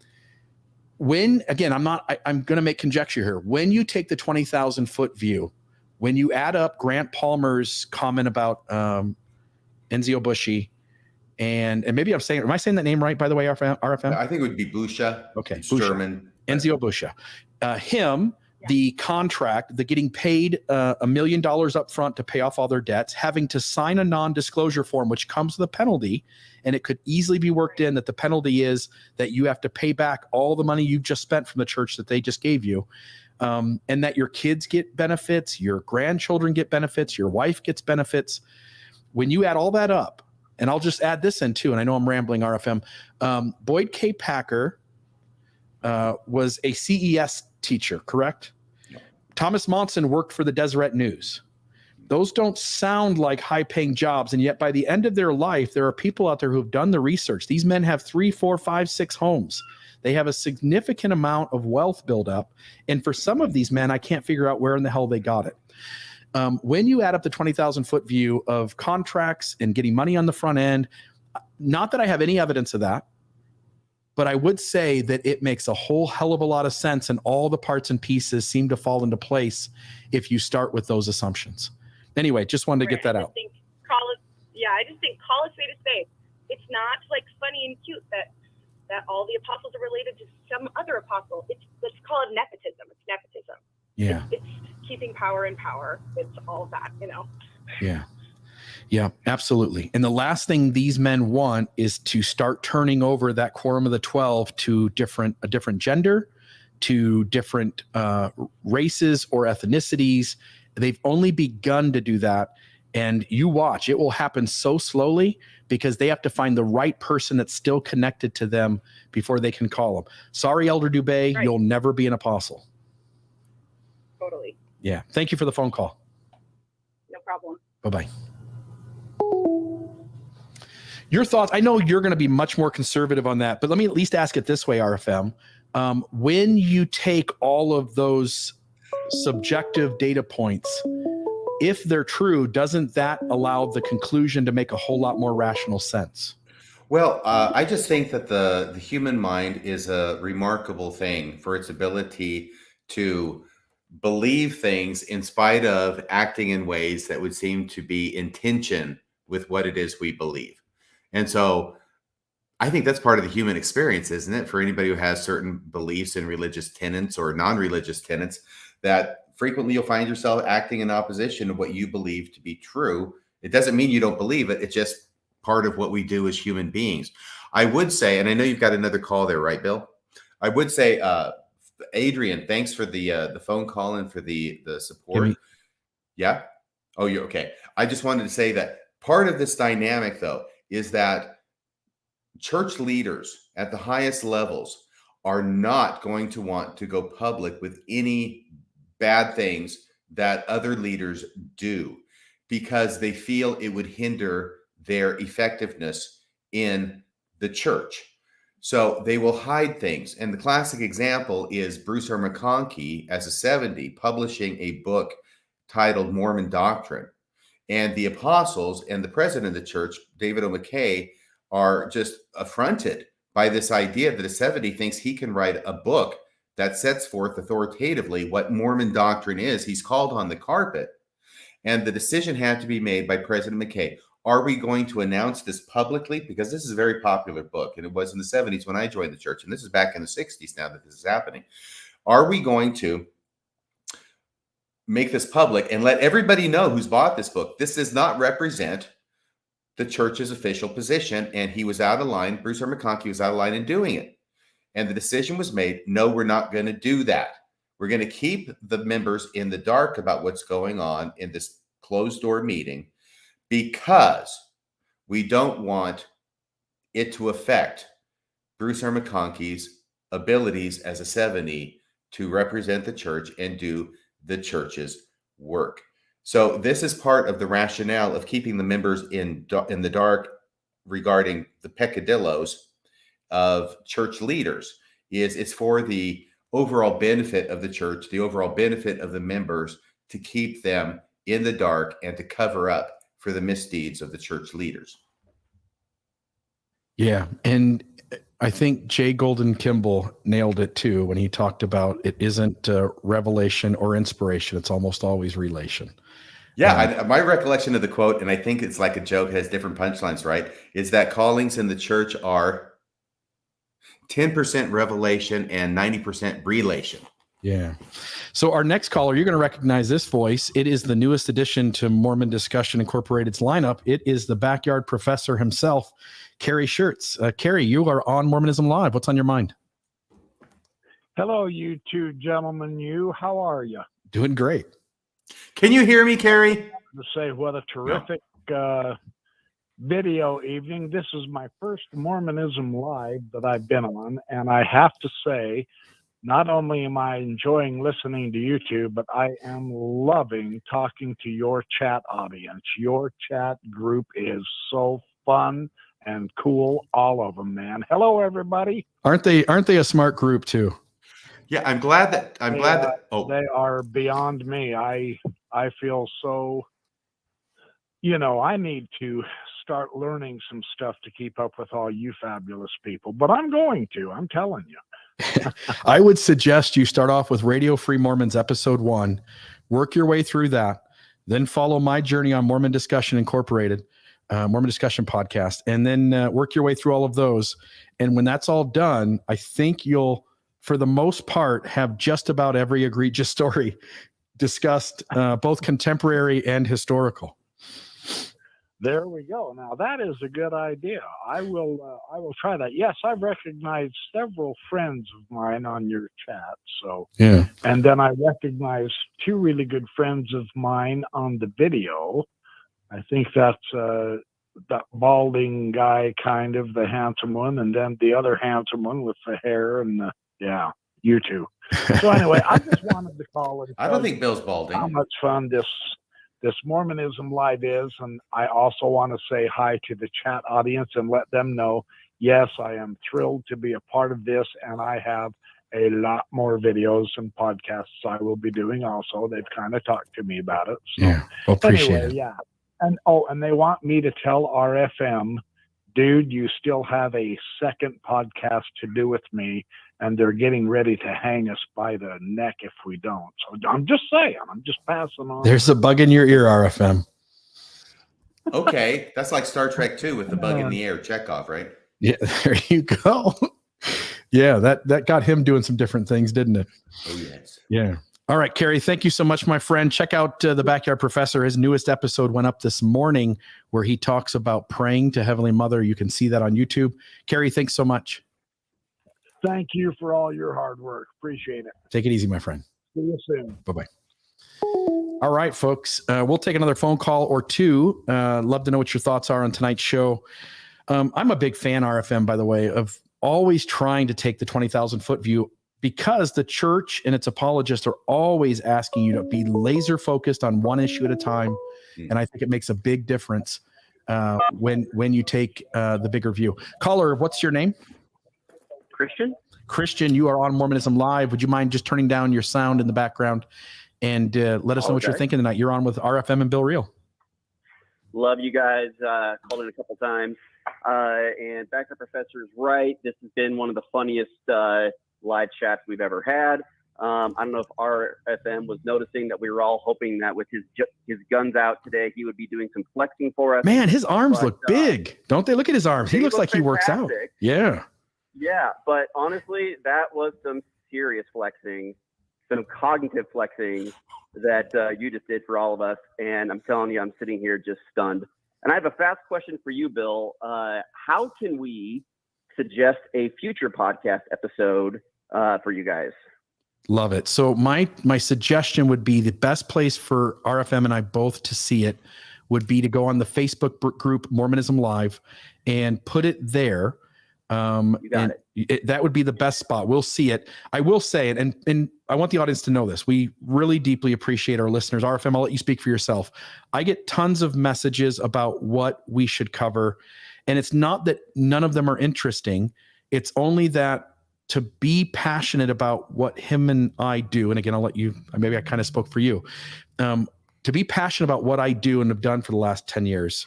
going to make conjecture here. When you take the 20,000 foot view, when you add up Grant Palmer's comment about Enzio Bushy, and maybe am I saying that name right, by the way, RFM? I think it would be Busha. Okay. Sturman. Enzio Busha. The contract, the getting paid $1 million up front to pay off all their debts, having to sign a non-disclosure form, which comes with a penalty, and it could easily be worked in that the penalty is that you have to pay back all the money you just spent from the church that they just gave you, and that your kids get benefits, your grandchildren get benefits, your wife gets benefits. When you add all that up, and I'll just add this in too, and I know I'm rambling, RFM, Boyd K. Packer was a CES teacher, correct? Thomas Monson worked for the Deseret News. Those don't sound like high-paying jobs, and yet by the end of their life, there are people out there who have done the research. These men have 3, 4, 5, 6 homes. They have a significant amount of wealth buildup, and for some of these men, I can't figure out where in the hell they got it. When you add up the 20,000 foot view of contracts and getting money on the front end, not that I have any evidence of that, but I would say that it makes a whole hell of a lot of sense, and all the parts and pieces seem to fall into place if you start with those assumptions. Anyway, just wanted to get that out. I just think call a spade a spade. It's not funny and cute that that all the apostles are related to some other apostle. Let's call it nepotism. It's nepotism. Yeah. It's keeping power in power. It's all that, Yeah. Yeah, absolutely. And the last thing these men want is to start turning over that quorum of the 12 to a different gender, to different races or ethnicities. They've only begun to do that. And you watch, it will happen so slowly because they have to find the right person that's still connected to them before they can call them. Sorry, Elder Dubé, Right. You'll never be an apostle. Totally. Yeah. Thank you for the phone call. No problem. Bye-bye. Your thoughts, I know you're going to be much more conservative on that, but let me at least ask it this way, RFM. When you take all of those subjective data points, if they're true, doesn't that allow the conclusion to make a whole lot more rational sense? Well, I just think that the human mind is a remarkable thing for its ability to believe things in spite of acting in ways that would seem to be in tension with what it is we believe. And so I think that's part of the human experience, isn't it? For anybody who has certain beliefs in religious tenets or non-religious tenets, that frequently you'll find yourself acting in opposition to what you believe to be true. It doesn't mean you don't believe it. It's just part of what we do as human beings. I would say, and I know you've got another call there, right, Bill? I would say, Adrian, thanks for the phone call and for the support. Yeah? Oh, you're okay. I just wanted to say that part of this dynamic, though, is that church leaders at the highest levels are not going to want to go public with any bad things that other leaders do because they feel it would hinder their effectiveness in the church. So they will hide things. And the classic example is Bruce R. McConkie, as a 70, publishing a book titled Mormon Doctrine. And the apostles and the president of the church, David O. McKay, are just affronted by this idea that a 70 thinks he can write a book that sets forth authoritatively what Mormon doctrine is. He's called on the carpet. And the decision had to be made by President McKay. Are we going to announce this publicly? Because this is a very popular book, and it was in the 70s when I joined the church, and this is back in the 60s now that this is happening. Are we going to make this public and let everybody know who's bought this book? This does not represent the church's official position, and he was out of line. Bruce R. McConkie was out of line in doing it. And the decision was made, no, we're not going to do that. We're going to keep the members in the dark about what's going on in this closed-door meeting because we don't want it to affect Bruce R. McConkie's abilities as a 70 to represent the church and do the church's work. So this is part of the rationale of keeping the members in the dark regarding the peccadillos of church leaders. It's for the overall benefit of the church, the overall benefit of the members, to keep them in the dark and to cover up for the misdeeds of the church leaders. Yeah. And I think Jay Golden Kimball nailed it too when he talked about it isn't revelation or inspiration. It's almost always relation. Yeah, my recollection of the quote, and I think it's like a joke, it has different punchlines, right? Is that callings in the church are 10% revelation and 90% relation. Yeah. So our next caller, you're going to recognize this voice. It is the newest addition to Mormon Discussion Incorporated's lineup. It is the backyard professor himself, Kerry Schertz. Kerry, you are on Mormonism Live. What's on your mind? Hello, you two gentlemen. How are you? Doing great. Can you hear me, Kerry? To say what a terrific video evening. This is my first Mormonism Live that I've been on, and I have to say, not only am I enjoying listening to you two, but I am loving talking to your chat audience. Your chat group is so fun and cool, all of them, man. Hello, everybody. Aren't they a smart group too? Yeah, I'm glad that they are beyond me. I feel so, I need to start learning some stuff to keep up with all you fabulous people, but I'm going to, I'm telling you. I would suggest you start off with Radio Free Mormons episode 1, work your way through that, then follow my journey on Mormon Discussion Incorporated. Mormon Discussion Podcast, and then work your way through all of those. And when that's all done, I think you'll, for the most part, have just about every egregious story discussed, both contemporary and historical. There we go. Now that is a good idea. I will try that. Yes, I've recognized several friends of mine on your chat. So yeah, and then I recognized 2 really good friends of mine on the video. I think that's that balding guy, kind of the handsome one, and then the other handsome one with the hair and you two. So anyway, I just wanted to call it. I don't think Bill's balding. How much fun this Mormonism Live is, and I also want to say hi to the chat audience and let them know, yes, I am thrilled to be a part of this, and I have a lot more videos and podcasts I will be doing also. They've kind of talked to me about it. So yeah, well, appreciate anyway, it. yeah. And they want me to tell RFM, dude, you still have a second podcast to do with me, and they're getting ready to hang us by the neck if we don't. So I'm just saying, I'm just passing on. There's a bug in your ear, RFM. Okay, that's like Star Trek 2 with the bug in the air, Chekhov, right? Yeah, there you go. Yeah, that got him doing some different things, didn't it? Oh, yes. Yeah. All right, Kerry, thank you so much, my friend. Check out The Backyard Professor. His newest episode went up this morning where he talks about praying to Heavenly Mother. You can see that on YouTube. Kerry, thanks so much. Thank you for all your hard work. Appreciate it. Take it easy, my friend. See you soon. Bye-bye. All right, folks. We'll take another phone call or two. Love to know what your thoughts are on tonight's show. I'm a big fan, RFM, by the way, of always trying to take the 20,000-foot view, because the church and its apologists are always asking you to be laser focused on one issue at a time. And I think it makes a big difference when you take the bigger view. Caller, what's your name? Christian. Christian, you are on Mormonism Live. Would you mind just turning down your sound in the background and let us know what you're thinking tonight? You're on with RFM and Bill Reel. Love you guys. Called in a couple times. And Backup Professor is right. This has been one of the funniest live chats we've ever had. I don't know if RFM was noticing that we were all hoping that with his guns out today, he would be doing some flexing for us. Man, his arms look big, don't they? Look at his arms. He looks like he works out. Yeah. Yeah, but honestly, that was some serious flexing, some cognitive flexing that you just did for all of us. And I'm telling you, I'm sitting here just stunned. And I have a fast question for you, Bill. How can we suggest a future podcast episode for you guys? Love it. So my suggestion would be the best place for RFM and I both to see it would be to go on the Facebook group Mormonism Live and put it there. You got it. That would be the best spot. We'll see it. I will say it, and I want the audience to know this. We really deeply appreciate our listeners. RFM, I'll let you speak for yourself. I get tons of messages about what we should cover, and it's not that none of them are interesting. It's only that to be passionate about what him and I do, and again, I'll let you, maybe I kind of spoke for you, to be passionate about what I do and have done for the last 10 years,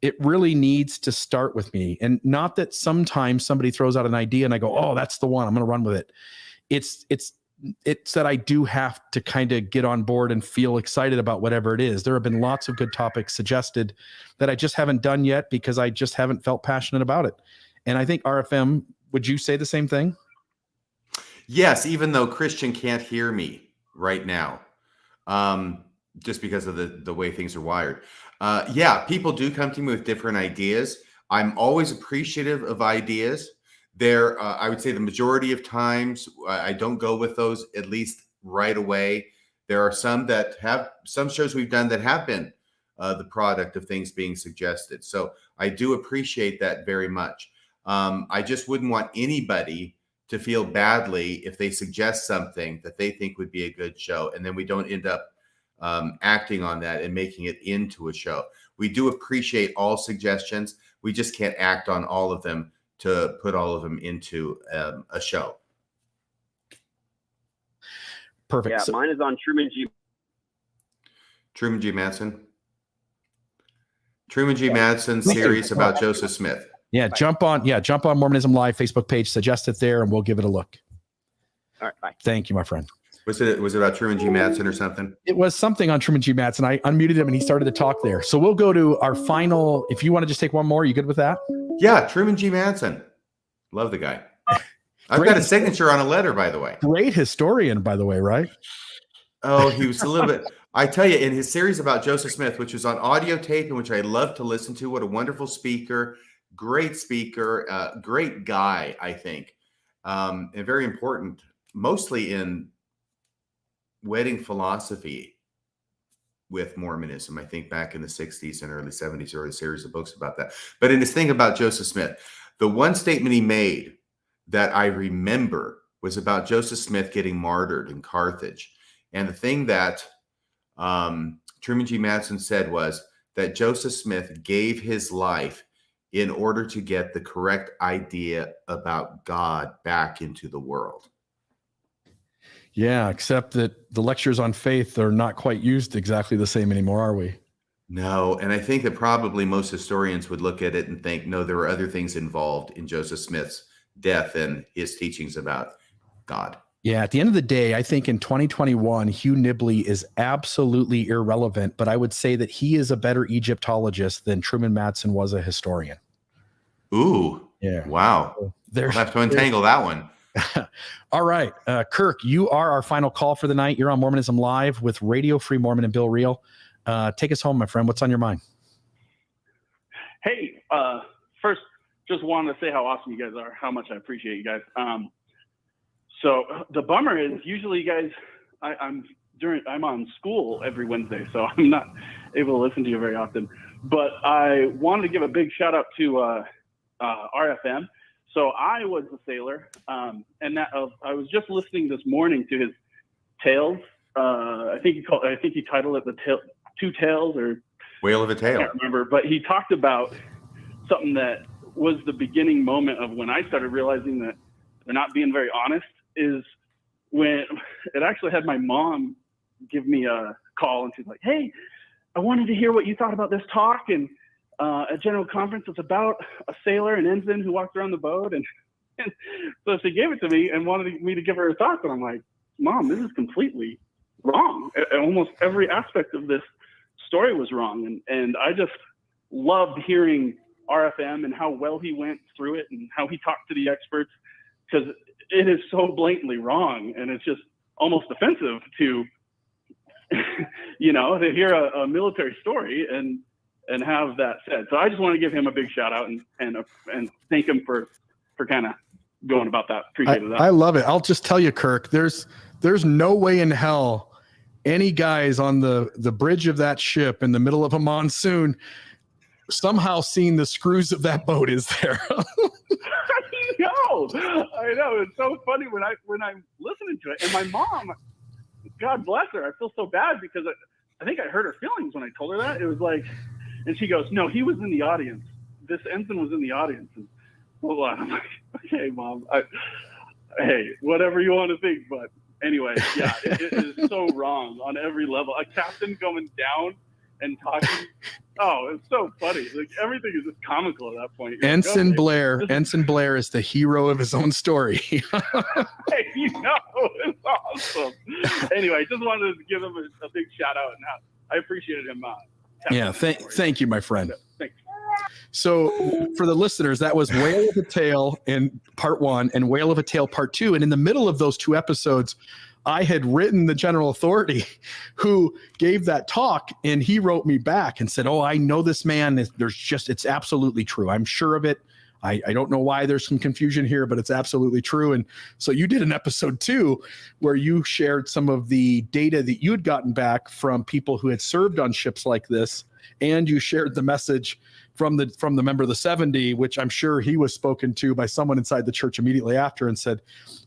it really needs to start with me. And not that sometimes somebody throws out an idea and I go, oh, that's the one, I'm going to run with it. It's that I do have to kind of get on board and feel excited about whatever it is. There have been lots of good topics suggested that I just haven't done yet because I just haven't felt passionate about it. And I think RFM, would you say the same thing? Yes, even though Christian can't hear me right now, just because of the way things are wired. Yeah, people do come to me with different ideas. I'm always appreciative of ideas. I would say the majority of times I don't go with those at least right away. There are some shows we've done that have been the product of things being suggested. So I do appreciate that very much. I just wouldn't want anybody to feel badly if they suggest something that they think would be a good show, and then we don't end up acting on that and making it into a show. We do appreciate all suggestions. We just can't act on all of them to put all of them into a show. Perfect. Yeah, mine is on Truman G. Madsen. Truman G. Madsen series about Joseph Smith. Yeah, jump on Mormonism Live Facebook page, suggest it there, and we'll give it a look. All right, bye. Thank you, my friend. Was it about Truman G. Madsen or something? It was something on Truman G. Madsen. I unmuted him and he started to talk there. So we'll go to our final. If you want to just take one more, you good with that? Yeah, Truman G. Madsen. Love the guy. I've got a signature on a letter, by the way. Great historian, by the way, right? Oh, he was a little bit. I tell you, in his series about Joseph Smith, which was on audio tape and which I love to listen to, what a wonderful speaker, great guy, I think, and very important, mostly in wedding philosophy with Mormonism. I think back in the 60s and early 70s, there were a series of books about that. But in his thing about Joseph Smith, the one statement he made that I remember was about Joseph Smith getting martyred in Carthage. And the thing that Truman G. Madsen said was that Joseph Smith gave his life in order to get the correct idea about God back into the world. Yeah, except that the lectures on faith are not quite used exactly the same anymore, are we? No, and I think that probably most historians would look at it and think, no, there were other things involved in Joseph Smith's death and his teachings about God. Yeah, at the end of the day, I think in 2021, Hugh Nibley is absolutely irrelevant, but I would say that he is a better Egyptologist than Truman Madsen was a historian. Ooh, yeah. Wow. We'll have to untangle that one. All right. Kirk, you are our final call for the night. You're on Mormonism Live with Radio Free Mormon and Bill Reel. Take us home, my friend. What's on your mind? Hey, first, just wanted to say how awesome you guys are, how much I appreciate you guys. So the bummer is usually you guys, I'm on school every Wednesday, so I'm not able to listen to you very often. But I wanted to give a big shout out to RFM. So I was a sailor, and I was just listening this morning to his tales. I think he titled it Two Tales or Whale of a Tale. I can't remember, but he talked about something that was the beginning moment of when I started realizing that they're not being very honest. Is when it actually had my mom give me a call, and she's like, "Hey, I wanted to hear what you thought about this talk and a general conference. It's about a sailor, an ensign who walked around the boat." And so she gave it to me and wanted me to give her her thoughts. And I'm like, "Mom, this is completely wrong. Almost every aspect of this story was wrong." And I just loved hearing RFM and how well he went through it and how he talked to the experts, because it is so blatantly wrong. And it's just almost offensive to, to hear a military story and have that said. So I just want to give him a big shout out and thank him for kind of going about that. Appreciate that. I love it. I'll just tell you, Kirk, there's no way in hell any guys on the bridge of that ship in the middle of a monsoon somehow seeing the screws of that boat is there. I know. It's so funny when I'm listening to it. And my mom, God bless her, I feel so bad because I think I hurt her feelings when I told her that. It was like, and she goes, "No, he was in the audience. This ensign was in the audience." And hold on. I'm like, "Okay, Mom. Hey, whatever you want to think." But anyway, yeah, it is so wrong on every level. A captain going down and talking. Oh, it's so funny. Like everything is just comical at that point. Ensign Blair is the hero of his own story. Hey, it's awesome. Anyway, just wanted to give him a big shout out, and I appreciated him. Yeah, thank you, my friend. Thanks. So for the listeners, that was Whale of a Tale in part 1 and Whale of a Tale part 2. And in the middle of those two episodes, I had written the general authority who gave that talk, and he wrote me back and said, "Oh, I know this man. It's absolutely true. I'm sure of it. I don't know why there's some confusion here, but it's absolutely true." And so you did an episode 2 where you shared some of the data that you had gotten back from people who had served on ships like this. And you shared the message from the member of the 70, which I'm sure he was spoken to by someone inside the church immediately after and said,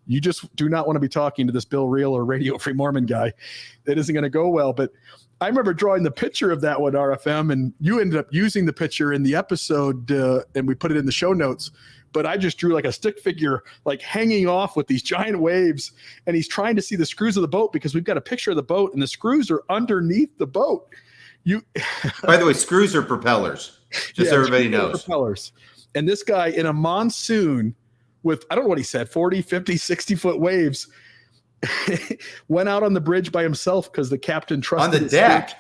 "You just do not want to be talking to this Bill Reel or Radio Free Mormon guy. It isn't going to go well." But I remember drawing the picture of that one, RFM, and you ended up using the picture in the episode and we put it in the show notes. But I just drew like a stick figure, like hanging off with these giant waves. And he's trying to see the screws of the boat because we've got a picture of the boat and the screws are underneath the boat. By the way, screws are propellers. Just so everybody knows. Propellers. And this guy in a monsoon with, I don't know what he said, 40, 50, 60 foot waves, went out on the bridge by himself because the captain trusted On the deck.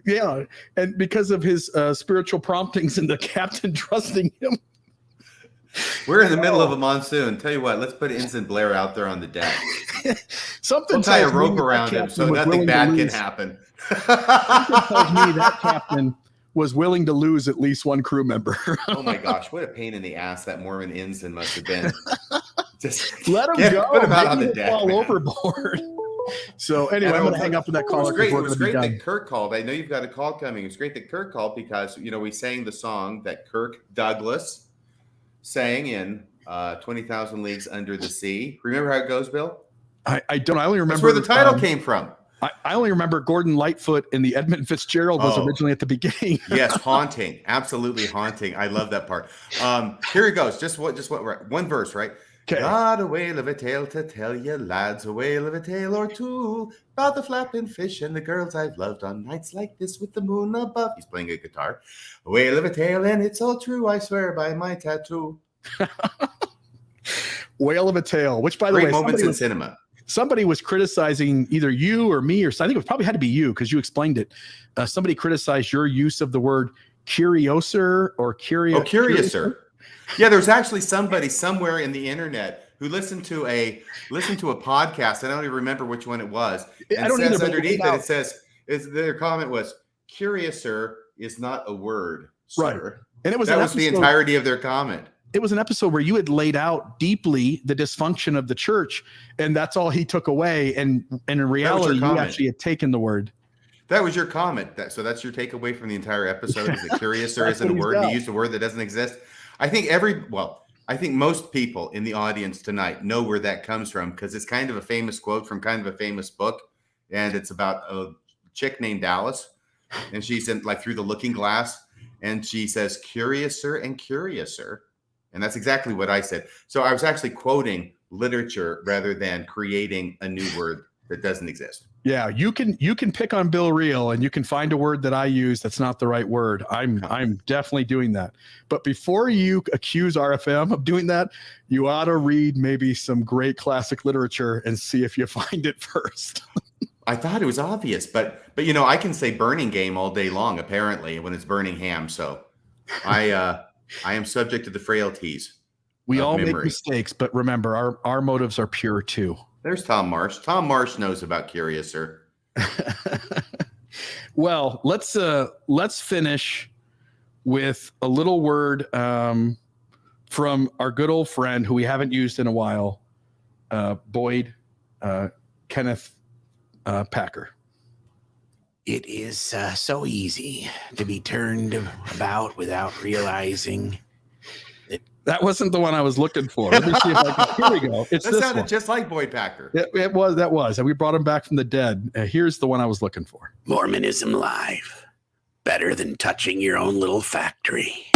Yeah, and because of his spiritual promptings and the captain trusting him. We're in the middle of a monsoon. Tell you what, let's put Ensign Blair out there on the deck. Something We'll tie a tells me rope that around him captain so was nothing willing to bad can lose. happen. Something tells me that captain was willing to lose at least one crew member. Oh my gosh, what a pain in the ass that Mormon ensign must have been. Just Let him go. Put him out on Maybe the he'll deck. fall Man. overboard. So anyway, I'm going to hang up with that It call. was great. It was great that Kirk called. I know you've got a call coming. It was great that Kirk called because, we sang the song that Kirk Douglas sang in 20,000 Leagues Under the Sea. Remember how it goes, Bill? I don't. I only remember That's where the title came from. I only remember Gordon Lightfoot and the Edmund Fitzgerald was originally at the beginning. Yes, haunting. Absolutely haunting. I love that part. Here it goes. Just what one verse, right? Okay. Got a whale of a tale to tell you, lads, a whale of a tale or two about the flapping fish and the girls I've loved on nights like this with the moon above. He's playing a guitar. A whale of a tale, and it's all true, I swear by my tattoo. Whale of a Tale, which by the Great way, moments in cinema. Somebody was criticizing either you or me, or I think it probably had to be you because you explained it. Somebody criticized your use of the word curioser or curiouser. Yeah, there's actually somebody somewhere in the internet who listened to a podcast. I don't even remember which one it was. And I don't says either, underneath it, their comment was, "Curiouser is not a word, sir." Right. And it was that was the entirety of their comment. It was an episode where you had laid out deeply the dysfunction of the church, and that's all he took away. And in reality, you actually had taken the word. That was your comment. So that's your takeaway from the entire episode. Is that curiouser isn't a word? He used a word that doesn't exist. I think most people in the audience tonight know where that comes from because it's kind of a famous quote from kind of a famous book, and it's about a chick named Dallas, and she's in Through the Looking Glass, and she says curiouser and curiouser. And that's exactly what I said. So I was actually quoting literature rather than creating a new word that doesn't exist. Yeah, you can pick on Bill Reel and you can find a word that I use that's not the right word. I'm definitely doing that. But before you accuse RFM of doing that, you ought to read maybe some great classic literature and see if you find it first. I thought it was obvious, but I can say burning game all day long apparently when it's burning ham. So I am subject to the frailties. We all make mistakes, but remember, our motives are pure too. There's Tom Marsh. Tom Marsh knows about curiouser. Well, let's finish with a little word from our good old friend who we haven't used in a while, Boyd Kenneth Packer. It is so easy to be turned about without realizing. That wasn't the one I was looking for. Let me see if I can. Here we go. It's that this sounded one. just like Boyd Packer. It was. And we brought him back from the dead. Here's the one I was looking for. Mormonism Live. Better than touching your own little factory.